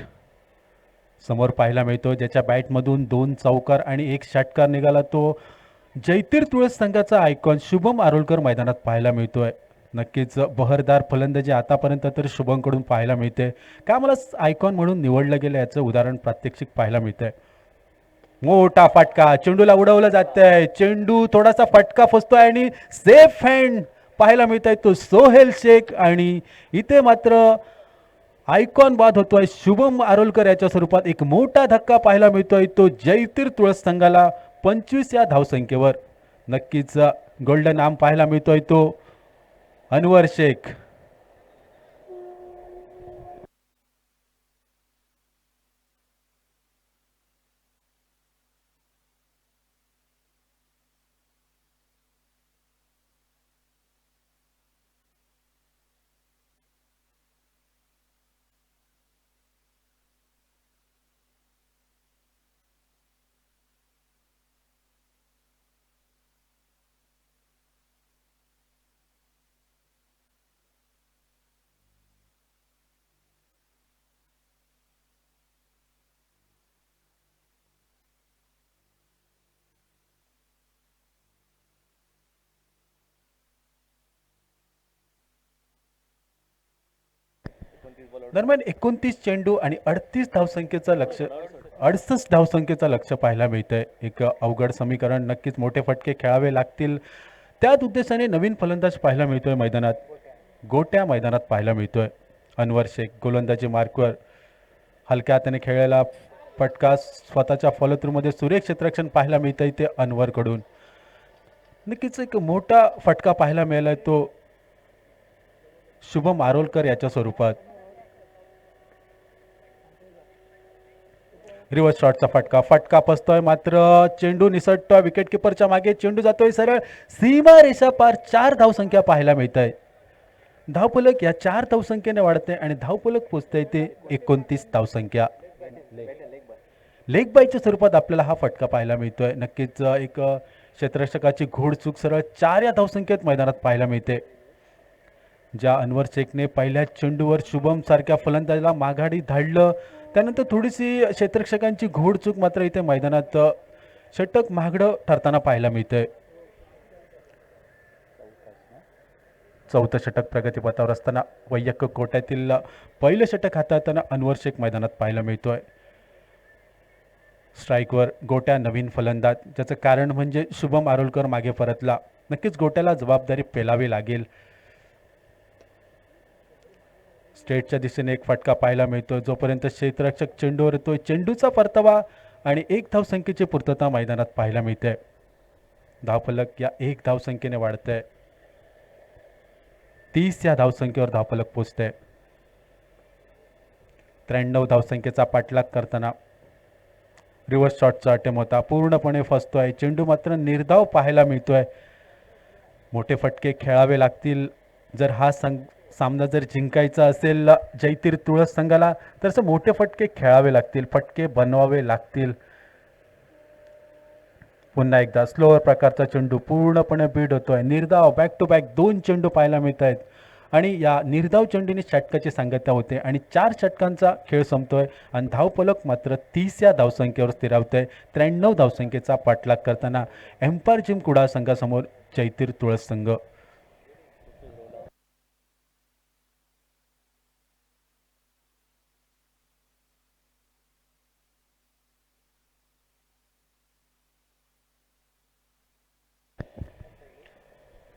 समोर पाहायला मिळतो, ज्याच्या बॅटमधून 2 चौकार आणि 1 षटकार निघाला. तो जयतीर तुळस संघाचा आयकॉन शुभम आरोलकर मैदानात पाहायला मिळतोय. नक्कीच बहरदार फलंदाजी आतापर्यंत तर शुभमकडून पाहायला मिळते. का मला आयकॉन म्हणून निवडलं गेलं याचं उदाहरण प्रात्यक्षिक पाहायला मिळतंय. मोठा फटका, चेंडूला उडवलं जातंय, चेंडू थोडासा फटका फसतोय आणि सेफ हँड पाहायला मिळत आहे तो सोहेल शेख. आणि इथे मात्र आयकॉन बाद होतोय शुभम आरोलकर याच्या स्वरूपात. एक मोठा धक्का पाहायला मिळतोय तो जयतीर तुळस संघाला 25 या धावसंख्येवर. नक्कीच गोल्डन आर्म पाहायला मिळतोय तो अनवर शेख. दरम्यान 29 चेंडू आणि 38 धावसंख्येचं लक्ष 68 धावसंख्येचं लक्ष पाहायला मिळतंय. एक अवघड समीकरण. नक्कीच मोठे फटके खेळावे लागतील. त्याच उद्देशाने नवीन फलंदाज पाहायला मिळतोय मैदानात. गोट्या मैदानात पाहायला मिळतोय. अनवर शेख गोलंदाजी मार्कवर हलक्या हाताने खेळलेला फटका स्वतःच्या फॉलोथ्रूमध्ये सुरेख क्षेत्ररक्षण पाहायला मिळतंय ते अनवरकडून. नक्कीच एक मोठा फटका पाहायला मिळालाय तो शुभम आरोलकर याच्या स्वरूपात. रिव्हर्स शॉटचा फटका फसतोय, मात्र चेंडू निसटतोय विकेट किपरच्या मागे. चेंडू जातोय सरळ सीमा रेषा पार. 4 धावसंख्या पाहायला मिळत आहे. धावफलक या 4 धावसंख्येने वाढते आणि धावफलक पोचते ते 29 धावसंख्या. लेग बायच्या स्वरूपात आपल्याला हा फटका पाहायला मिळतोय. नक्कीच एक क्षेत्ररक्षकाची घोडचूक सरळ 4 या धावसंख्येत मैदानात पाहायला मिळते. ज्या अनवर शेखने पहिल्या चेंडूवर शुभम सारख्या फलंदाजाला माघारी धाडलं, त्यानंतर थोडीशी क्षेत्ररक्षकांची घोडचूक मात्र इथे मैदानात षटक महागडं ठरताना पाहायला मिळतंय. चौथं षटक प्रगतीपथावर असताना वैयक्तिक कोट्यातील पहिलं षटक हाताळताना अनवर शेख मैदानात पाहायला मिळतोय. स्ट्राईकवर गोट्या नवीन फलंदाज, ज्याचं कारण म्हणजे शुभम आरोलकर मागे परतला. नक्कीच गोट्याला जबाबदारी पेलावी लागेल. स्टेटच्या दिशेने एक फटका पाहायला मिळतो. जोपर्यंत क्षेत्ररक्षक चेंडूवर येतोय, चेंडूचा परतावा आणि 1 धावसंख्येची पूर्तता मैदानात पाहायला मिळते. धावफलक या 1 धावसंख्येने वाढतंय. 30 या धावसंख्येवर धावफलक पोचते. 93 धावसंख्येचा पाठलाग करताना रिव्हर्स शॉटचा अटेम्प्ट होता, पूर्णपणे फसतोय. चेंडू मात्र निर्धाव पाहायला मिळतोय. मोठे फटके खेळावे लागतील जर हा सामना जर जिंकायचा असेल जयतीर तुळस संघाला, तर असे मोठे फटके खेळावे लागतील, फटके बनवावे लागतील. पुन्हा एकदा स्लोअर प्रकारचा चेंडू पूर्णपणे बीड होतोय. निर्धाव बॅक टू बॅक 2 चेंडू पाहायला मिळत आहेत आणि या निर्धाव चेंडूने षटकाची सांगता होते आणि 4 षटकांचा खेळ संपतोय आणि धावफलक मात्र 30 या धावसंख्येवर स्थिरावतोय. 93 धावसंख्येचा पाठलाग करताना एम्पायर जिम कुडाळ संघासमोर जयतीर तुळस संघ.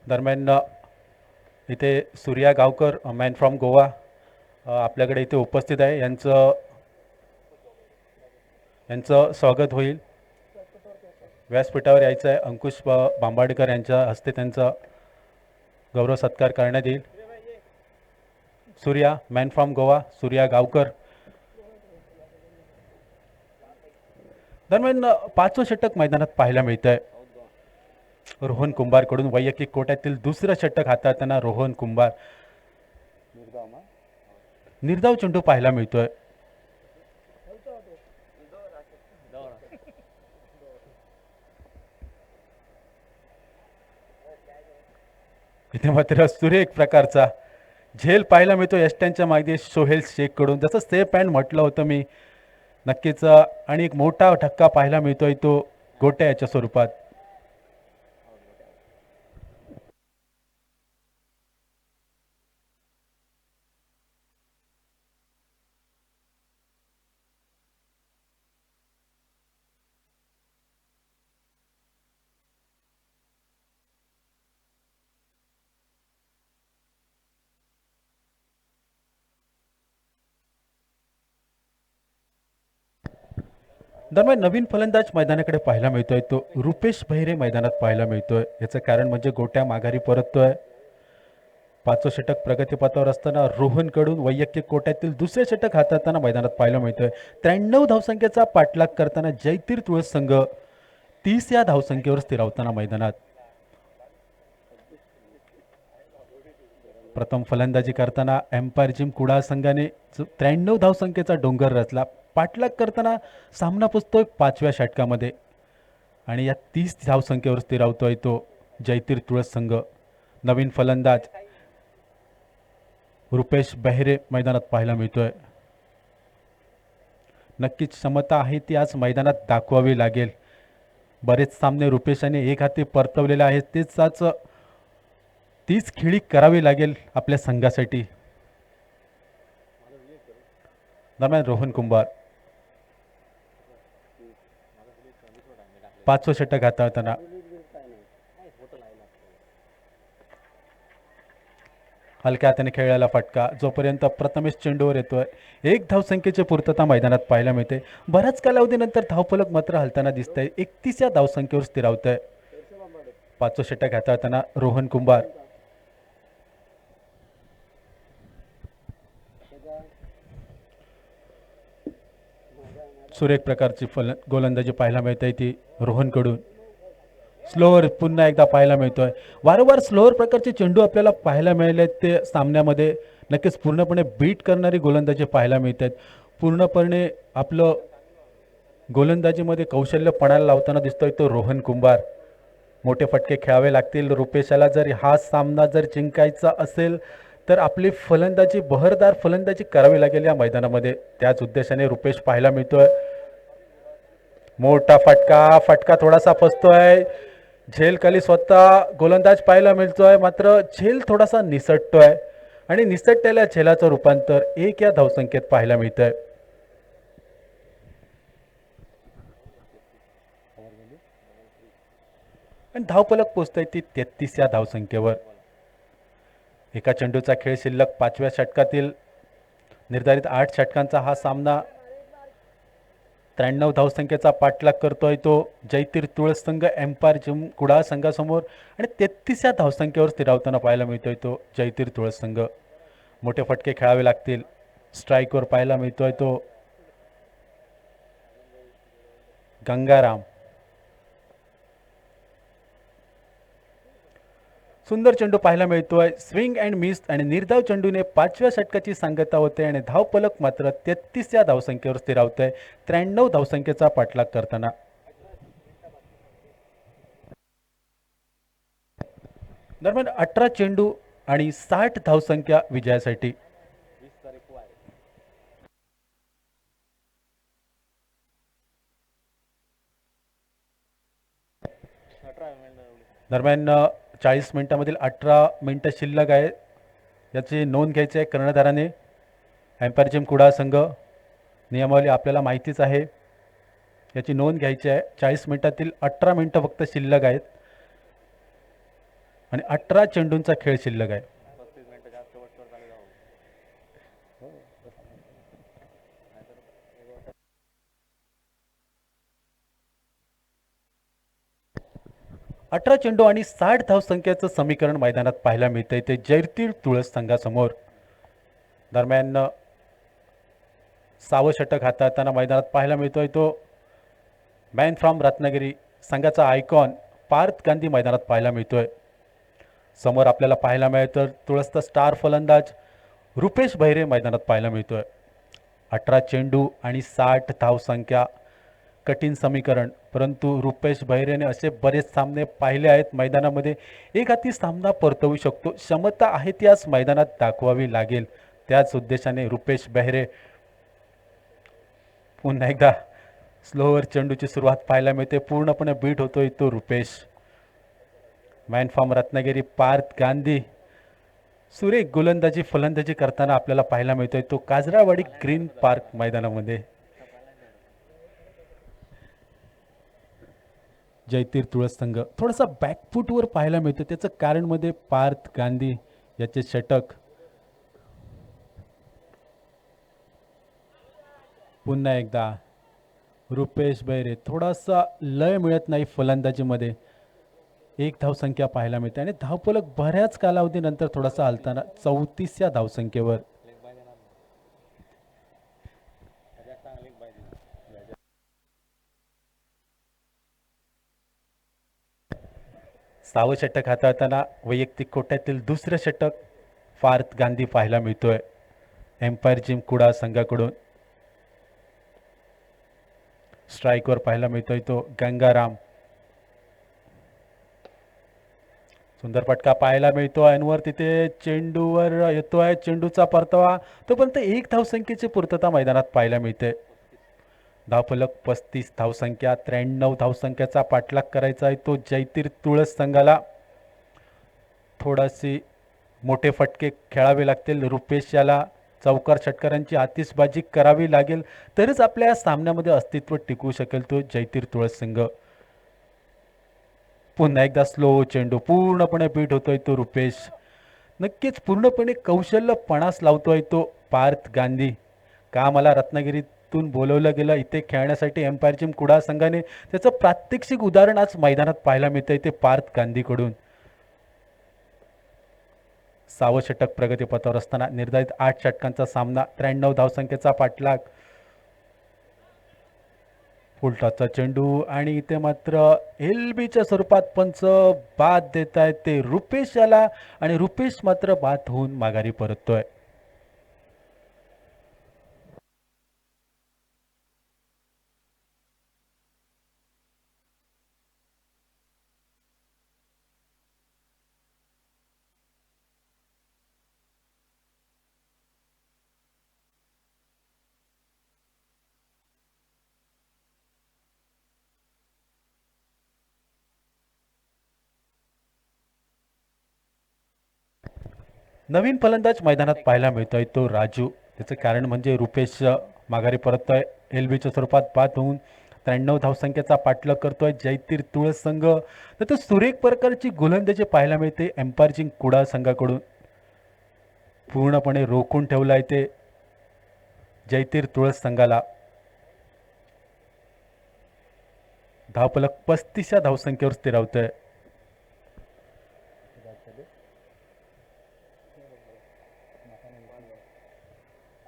दरम्यान इथे सूर्या गावकर मॅन फ्रॉम गोवा आपल्याकडे इथे उपस्थित आहे. यांचं स्वागत होईल. व्यासपीठावर यायचं आहे. अंकुश बांबाडकर यांच्या हस्ते त्यांचा गौरव सत्कार करण्यात येईल. सूर्या मॅन फ्रॉम गोवा, सूर्या गावकर. दरम्यान पाचवं षटक मैदानात पाहायला मिळत आहे. रोहन कुंभारकडून वैयक्तिक कोट्यातील दुसरं षटक हाताळताना रोहन कुंभार निर्धाव चेंडू पाहायला मिळतोय. इथे मात्र सुरेख प्रकारचा झेल पाहायला मिळतो यष्ट्यांच्या मागे सोहेल शेख कडून. जसं सेफ हँड म्हटलं होतं मी, नक्कीच आणि एक मोठा धक्का पाहायला मिळतोय तो गोट्या याच्या स्वरूपात. दरम्यान नवीन फलंदाज मैदानाकडे पाहायला मिळतोय तो रुपेश भैरे मैदानात पाहायला मिळतोय. याचं कारण म्हणजे गोट्या माघारी परततोय. पाचवं षटक प्रगतीपथावर असताना रोहनकडून वैयक्तिक कोट्यातील दुसरे षटक हाताळताना मैदानात पाहायला मिळतोय. 93 धावसंख्येचा पाठलाग करताना जयतीर तुळस संघ 30 या धावसंख्येवर स्थिरावताना मैदानात. प्रथम फलंदाजी करताना एम्पायर जिम कुडाळ संघाने 93 धावसंख्येचा डोंगर रचला. पाठलाग करताना सामना पुसतोय 5व्या षटकामध्ये आणि या 30 धावसंख्येवर स्थिरावतोय तो जयतीर तुळस संघ. नवीन फलंदाज रुपेश बेहरे मैदानात पाहायला मिळतोय. नक्कीच क्षमता आहे ती आज मैदानात दाखवावी लागेल. बरेच सामने रुपेशाने एक हाती परतवलेले आहेत, तेच आज तीच खेळी करावी लागेल आपल्या संघासाठी. दरम्यान रोहन कुंभार पाचवं षटक हाताळताना हलक्या हाताने खेळलेला फटका जोपर्यंत प्रथमेश चेंडूवर येतोय. एक धावसंख्येची पूर्तता मैदानात पाहायला मिळते. बऱ्याच कालावधीनंतर धावफलक मात्र हलताना दिसतंय. 31 या धावसंख्येवर स्थिरावतंय. पाचवं षटक हाताळताना रोहन कुंभार सुरेख प्रकारची गोलंदाजी पाहायला मिळते ती रोहनकडून. स्लोअर पुन्हा एकदा पाहायला मिळतोय. वारंवार स्लोअर प्रकारचे चेंडू आपल्याला पाहायला मिळाले ते सामन्यामध्ये. नक्कीच पूर्णपणे बीट करणारी गोलंदाजी पाहायला मिळतात. पूर्णपणे आपलं गोलंदाजीमध्ये कौशल्य पणाला लावताना दिसतोय तो रोहन कुंभार. मोठे फटके खेळावे लागतील रुपेशाला. जर हा सामना जर जिंकायचा असेल तर आपली फलंदाजी बहरदार फलंदाजी करावी लागेल या मैदानामध्ये. त्याच उद्देशाने रुपेश पाहायला मिळतोय. मोठा फटका थोडासा फसतोय. झेल खाली स्वतः गोलंदाज पाहायला मिळतोय, मात्र झेल थोडासा निसटतोय आणि निसटलेल्या झेलाचं रूपांतर 1 या धावसंख्येत पाहायला मिळतंय. आणि धावफलक पोचतोय ती 33 या धावसंख्येवर. एका चेंडूचा खेळ शिल्लक 5व्या षटकातील निर्धारित 8 षटकांचा हा सामना. 93 धावसंख्येचा पाठलाग करतोय तो जयतीर तुळस संघ एम्पायर जिम कुडाळ संघासमोर आणि 33 या धावसंख्येवर स्थिरावताना पाहायला मिळतोय तो जयतीर तुळस संघ. मोठे फटके खेळावे लागतील. स्ट्राईकवर पाहायला मिळतोय तो गंगाराम. सुंदर चेंडू पाहायला मिळतोय. स्विंग अँड मिस आणि निर्धाव चेंडूने 5व्या षटकाची सांगता होते आणि धावफलक मात्र 33 या धावसंख्येवर स्थिरावतंय 93 धावसंख्येचा पाठलाग करताना. दरम्यान 18 चेंडू आणि 60 धावसंख्या विजयासाठी. दरम्यान 40 मिनिटांमधील 18 मिनिटं शिल्लक आहे. याची नोंद घ्यायची आहे कर्णधाराने. एम्पायर जिम कुडाळ संघ नियमावली आपल्याला माहितीच आहे, याची नोंद घ्यायची आहे. 40 मिनिटातील 18 मिनिटं फक्त शिल्लक आहेत आणि 18 चेंडूंचा खेळ शिल्लक आहे. अठरा चेंडू आणि 60 धावसंख्येचं समीकरण मैदानात पाहायला मिळतंय ते जयतीर तुळस संघासमोर. दरम्यान 6वं षटक हाताळताना मैदानात पाहायला मिळतोय तो मॅन फ्रॉम रत्नागिरी संघाचा आयकॉन पार्थ गांधी मैदानात पाहायला मिळतोय. समोर आपल्याला पाहायला मिळतं तुळसचा स्टार फलंदाज रुपेश बहिरे मैदानात पाहायला मिळतोय. 18 चेंडू आणि 60 धावसंख्या कठीण समीकरण, परंतु रुपेश बहिरेने असे बरेच सामने पाहिले आहेत मैदानामध्ये. एक हाती सामना परतवू शकतो, क्षमता आहे ती आज मैदानात दाखवावी लागेल. त्याच उद्देशाने रुपेश बहिरे पुन्हा एकदा स्लोवर चेंडूची सुरुवात पाहायला मिळते. पूर्णपणे बीट होतोय तो रुपेश. मॅन फ्रॉम रत्नागिरी पार्थ गांधी सुरेख गोलंदाजी फलंदाजी करताना आपल्याला पाहायला मिळतोय तो काजरावाडी ग्रीन पार्क मैदानामध्ये. जयतीर तुळस संघ थोडासा बॅकफूटवर पाहायला मिळतो. त्याचं कारण मध्ये पार्थ गांधी याचे षटक. पुन्हा एकदा रुपेश बहिरे थोडासा लय मिळत नाही फलंदाजीमध्ये. एक धावसंख्या पाहायला मिळते आणि धावफलक बऱ्याच कालावधीनंतर थोडासा हलताना 34 धावसंख्येवर. सहावं षटक हाताळताना वैयक्तिक कोट्यातील दुसरं षटक पार्थ गांधी पाहायला मिळतोय एम्पायर जिम कुडा संघाकडून. स्ट्राईकवर पाहायला मिळतोय तो गंगाराम. सुंदर फटका पाहायला मिळतो अनवर तिथे चेंडूवर येतोय. चेंडूचा परतावा तोपर्यंत एक धावसंख्येची पूर्तता मैदानात पाहायला मिळते. धावफलक 35 धावसंख्या. 93 धावसंख्याचा पाठलाग करायचा आहे तो जयतीर तुळस संघाला. थोडासे मोठे फटके खेळावे लागतील रुपेश याला. चौकार षटकारांची आतिषबाजी करावी लागेल तरच आपल्या या सामन्यामध्ये अस्तित्व टिकवू शकेल तो जयतीर तुळस संघ. पुन्हा एकदा स्लो चेंडू. पूर्णपणे बीट होतोय तो रुपेश. नक्कीच पूर्णपणे कौशल्य पणास लावतोय तो पार्थ गांधी. का मला रत्नागिरीतून बोलवलं गेलं इथे खेळण्यासाठी एम्पायर जिम कुडा संघाने, त्याचं प्रात्यक्षिक उदाहरण आज मैदानात पाहायला मिळतंय ते पार्थ गांधीकडून. 6वं षटक प्रगतीपथावर असताना निर्धारित 8 षटकांचा सामना. 93 धावसंख्येचा पाठलाग. फुलटॉसचा चेंडू आणि इथे मात्र एलबीच्या स्वरूपात पंच बाद देत आहेत ते रुपेश याला आणि रुपेश मात्र बाद होऊन माघारी परततोय. नवीन फलंदाज मैदानात पाहायला मिळतोय तो राजू. त्याचं कारण म्हणजे रुपेश माघारी परततोय एलबीच्या स्वरूपात बाद होऊन. 93 धावसंख्येचा पाठलाग करतोय जयतीर तुळस संघ. तर सुरेख प्रकारची गोलंदाजी पाहायला मिळते एम्पायर जिम कुडा संघाकडून. पूर्णपणे रोखून ठेवलाय ते जयतीर तुळस संघाला. धावफलक 35 धावसंख्येवर स्थिरावतोय.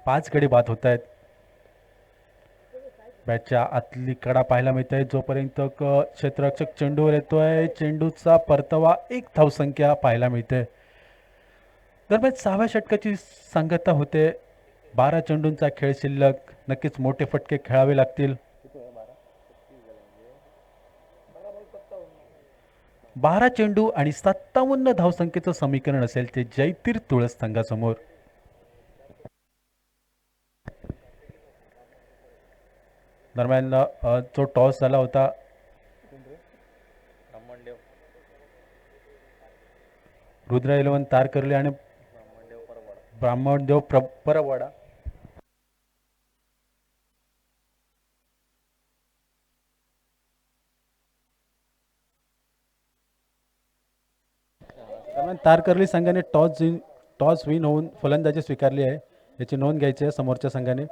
5 गडी बाद होत आहेत. बॅटच्या आतली कडा पाहायला मिळत आहे जोपर्यंत क्षेत्ररक्षक चेंडूवर येतोय. चेंडूचा परतावा 1 धावसंख्या पाहायला मिळते. दरम्यान 6व्या षटकाची सांगता होते. 12 चेंडूंचा खेळ शिल्लक. नक्कीच मोठे फटके खेळावे लागतील. 12 चेंडू आणि 57 धावसंख्येचं समीकरण असेल ते जयतीर तुळस संघासमोर. दरम्यान जो टॉस झाला होता रुद्र 11 तारकर्ली आणि ब्राह्मणदेव परवाडा. दरम्यान तारकर्ली संघाने टॉस विन होऊन फलंदाजी स्वीकारली आहे. याची नोंद घ्यायची आहे समोरच्या संघाने.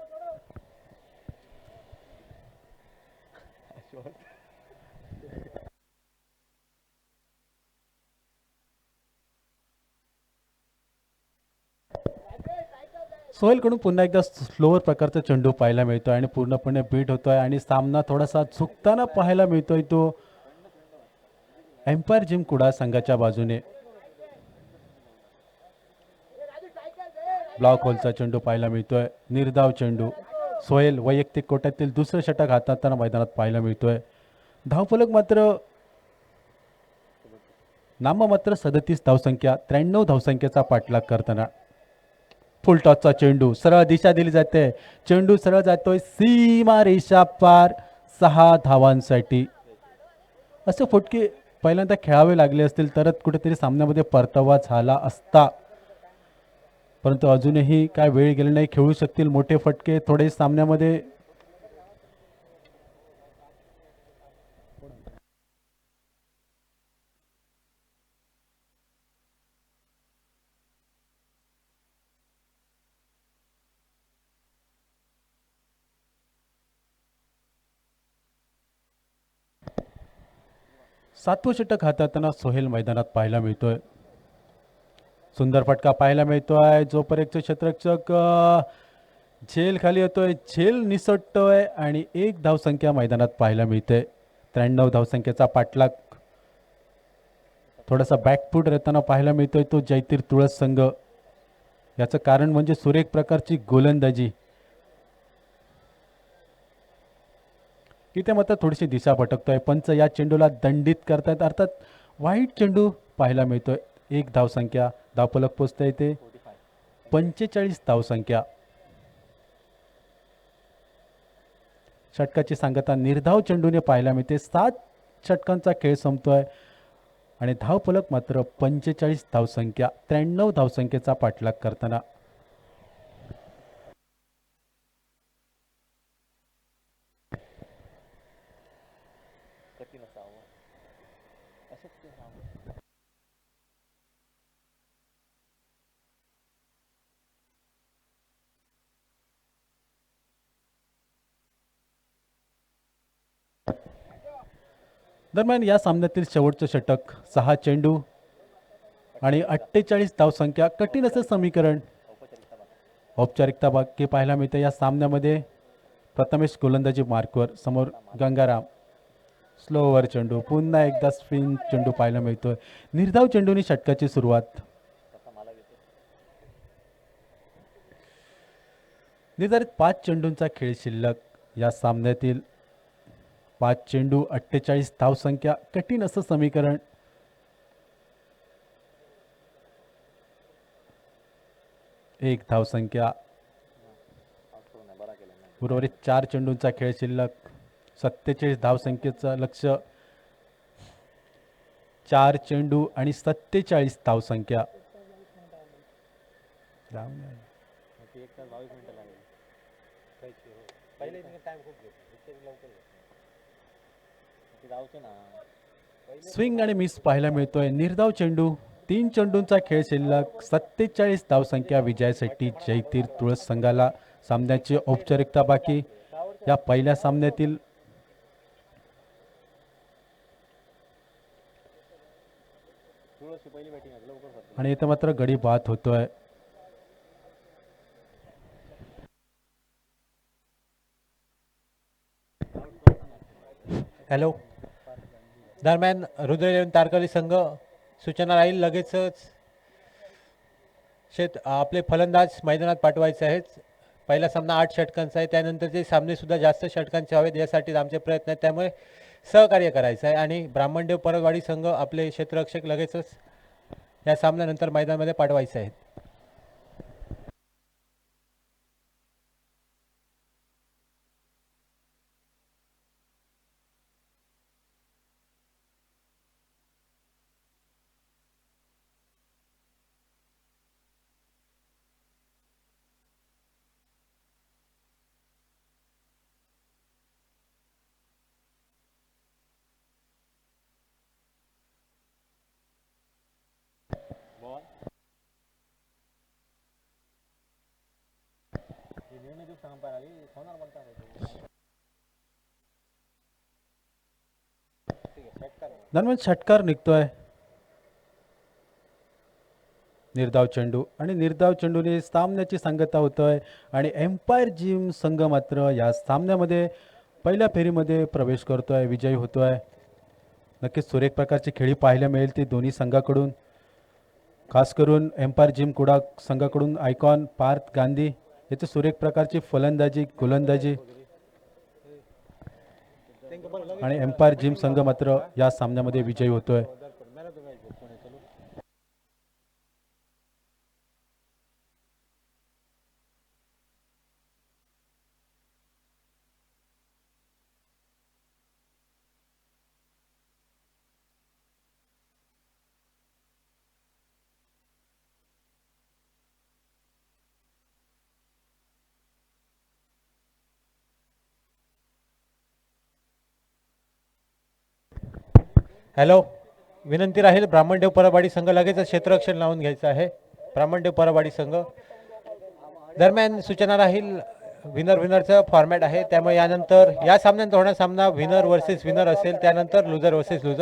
सोहेलकडून पुन्हा एकदा स्लोअर प्रकारचा चेंडू पाहायला मिळतोय आणि पूर्णपणे बीट होतोय आणि सामना थोडासा झुकताना पाहायला मिळतोय तो एम्पायर जिम कुडा संघाच्या बाजूने. ब्लॉक होलचा चेंडू पाहायला मिळतोय. निर्धाव चेंडू. सोहेल वैयक्तिक कोट्यातील दुसरं षटक हाताळताना मैदानात पाहायला मिळतोय. धावफलक मात्र नाममात्र 37 धावसंख्या, 93 धावसंख्येचा पाठलाग करताना. फुल टॉसचा चेंडू, सरळ दिशा दिली जाते, चेंडू सरळ जातोय सीमा रेषा पार, 6 धावांसाठी. असे फटके पहिल्यांदा खेळावे लागले असतील तरच कुठेतरी सामन्यामध्ये परतावा झाला असता, परंतु अजूनही काय वेळ गेली नाही. खेळू शकतील मोठे फटके थोडे सामन्यामध्ये. सातवं षटक हाताळताना सोहेल मैदानात पाहायला मिळतोय. सुंदर फटका पाहायला मिळतोय. जोपर्यंत क्षेत्ररक्षक झेल खाली येतोय, झेल निसटतोय आणि 1 धावसंख्या मैदानात पाहायला मिळते. 93 धावसंख्येचा पाठलाग थोडासा बॅकफूट येताना पाहायला मिळतोय तो जयतीर तुळस संघ. याचं कारण म्हणजे सुरेख प्रकारची गोलंदाजी. इथे मात्र थोडीशी दिशा भटकतोय. पंच या चेंडूला दंडित करतायत, अर्थात वाईट चेंडू पाहायला मिळतोय. 1 धावसंख्या, धावफलक पोचता येते 45 धावसंख्या. षटकाची सांगता निर्धाव चेंडूने पाहायला मिळते. 7 षटकांचा खेळ संपतोय आणि धावफलक मात्र 45 धावसंख्या, 93 धावसंख्येचा पाठलाग करताना. दरम्यान या सामन्यातील शेवटचं षटक, 6 चेंडू आणि 48 धावसंख्या. कठीण असं समीकरण. औपचारिकता बाकी पाहायला मिळते या सामन्यामध्ये. प्रथमेश गोलंदाजी मार्कवर, समोर गंगाराम. स्लोवर चेंडू, पुन्हा एकदा स्पिन चेंडू पाहायला मिळतोय. निर्धाव चेंडूनी षटकाची सुरुवात. निर्धारित 5 चेंडूंचा खेळ शिल्लक या सामन्यातील. 5 चेंडू, 48 धावसंख्या. कठीण असं समीकरण. एक धावसंख्या. उर्वरित 4 चेंडूंचा खेळ शिल्लक. 47 धावसंख्येचं लक्ष. 4 चेंडू आणि 47 धावसंख्या. स्विंग आणि मिस पाहायला मिळतोय. निर्धाव चेंडू, 3 चेंडूंचा खेळ शिल्लक. 47 धावसंख्या विजयासाठी जयतीर तुळस संघाला. सामन्याची औपचारिकता बाकी या पहिल्या सामन्यातील. आणि इथं मात्र गडी बाद होतोय. हॅलो. दरम्यान रुद्र 11 तारकर्ली संघ सूचना राहील लगेचच आपले फलंदाज मैदानात पाठवायचे आहेत. पहिला सामना 8 षटकांचा आहे, त्यानंतरचे सामने सुद्धा जास्त षटकांचे हवेत यासाठी आमचे प्रयत्न आहेत, त्यामुळे सहकार्य करायचं आहे. आणि ब्राह्मणदेव परतवाडी संघ आपले क्षेत्ररक्षक लगेचच या सामन्यानंतर मैदानामध्ये पाठवायचे आहेत. दरम्यान षटकार निघतोय. निर्धाव चेंडू आणि निर्धाव चेंडूने सामन्याची सांगता होतोय आणि एम्पायर जिम संघ मात्र या सामन्यामध्ये पहिल्या फेरीमध्ये प्रवेश करतोय, विजयी होतोय. नक्कीच सुरेख प्रकारची खेळी पाहायला मिळेल ती दोन्ही संघाकडून. खास करून एम्पायर जिम कुडा संघाकडून आयकॉन पार्थ गांधी याची सुरेख प्रकारची फलंदाजी, गोलंदाजी आणि एम्पायर जिम संघ मात्र या सामन्यामध्ये विजयी होतोय. हॅलो, विनंती राहील ब्राह्मणदेव परबाडी संघ लगेच क्षेत्ररक्षण लावून घ्यायचं आहे. ब्राह्मणदेव परबाडी संघ दरम्यान सूचना राहील, विनरचं फॉर्मॅट आहे त्यामुळे यानंतर या सामन्यात होणारा सामना विनर वर्सेस विनर असेल, त्यानंतर लुझर वर्सेस लुझर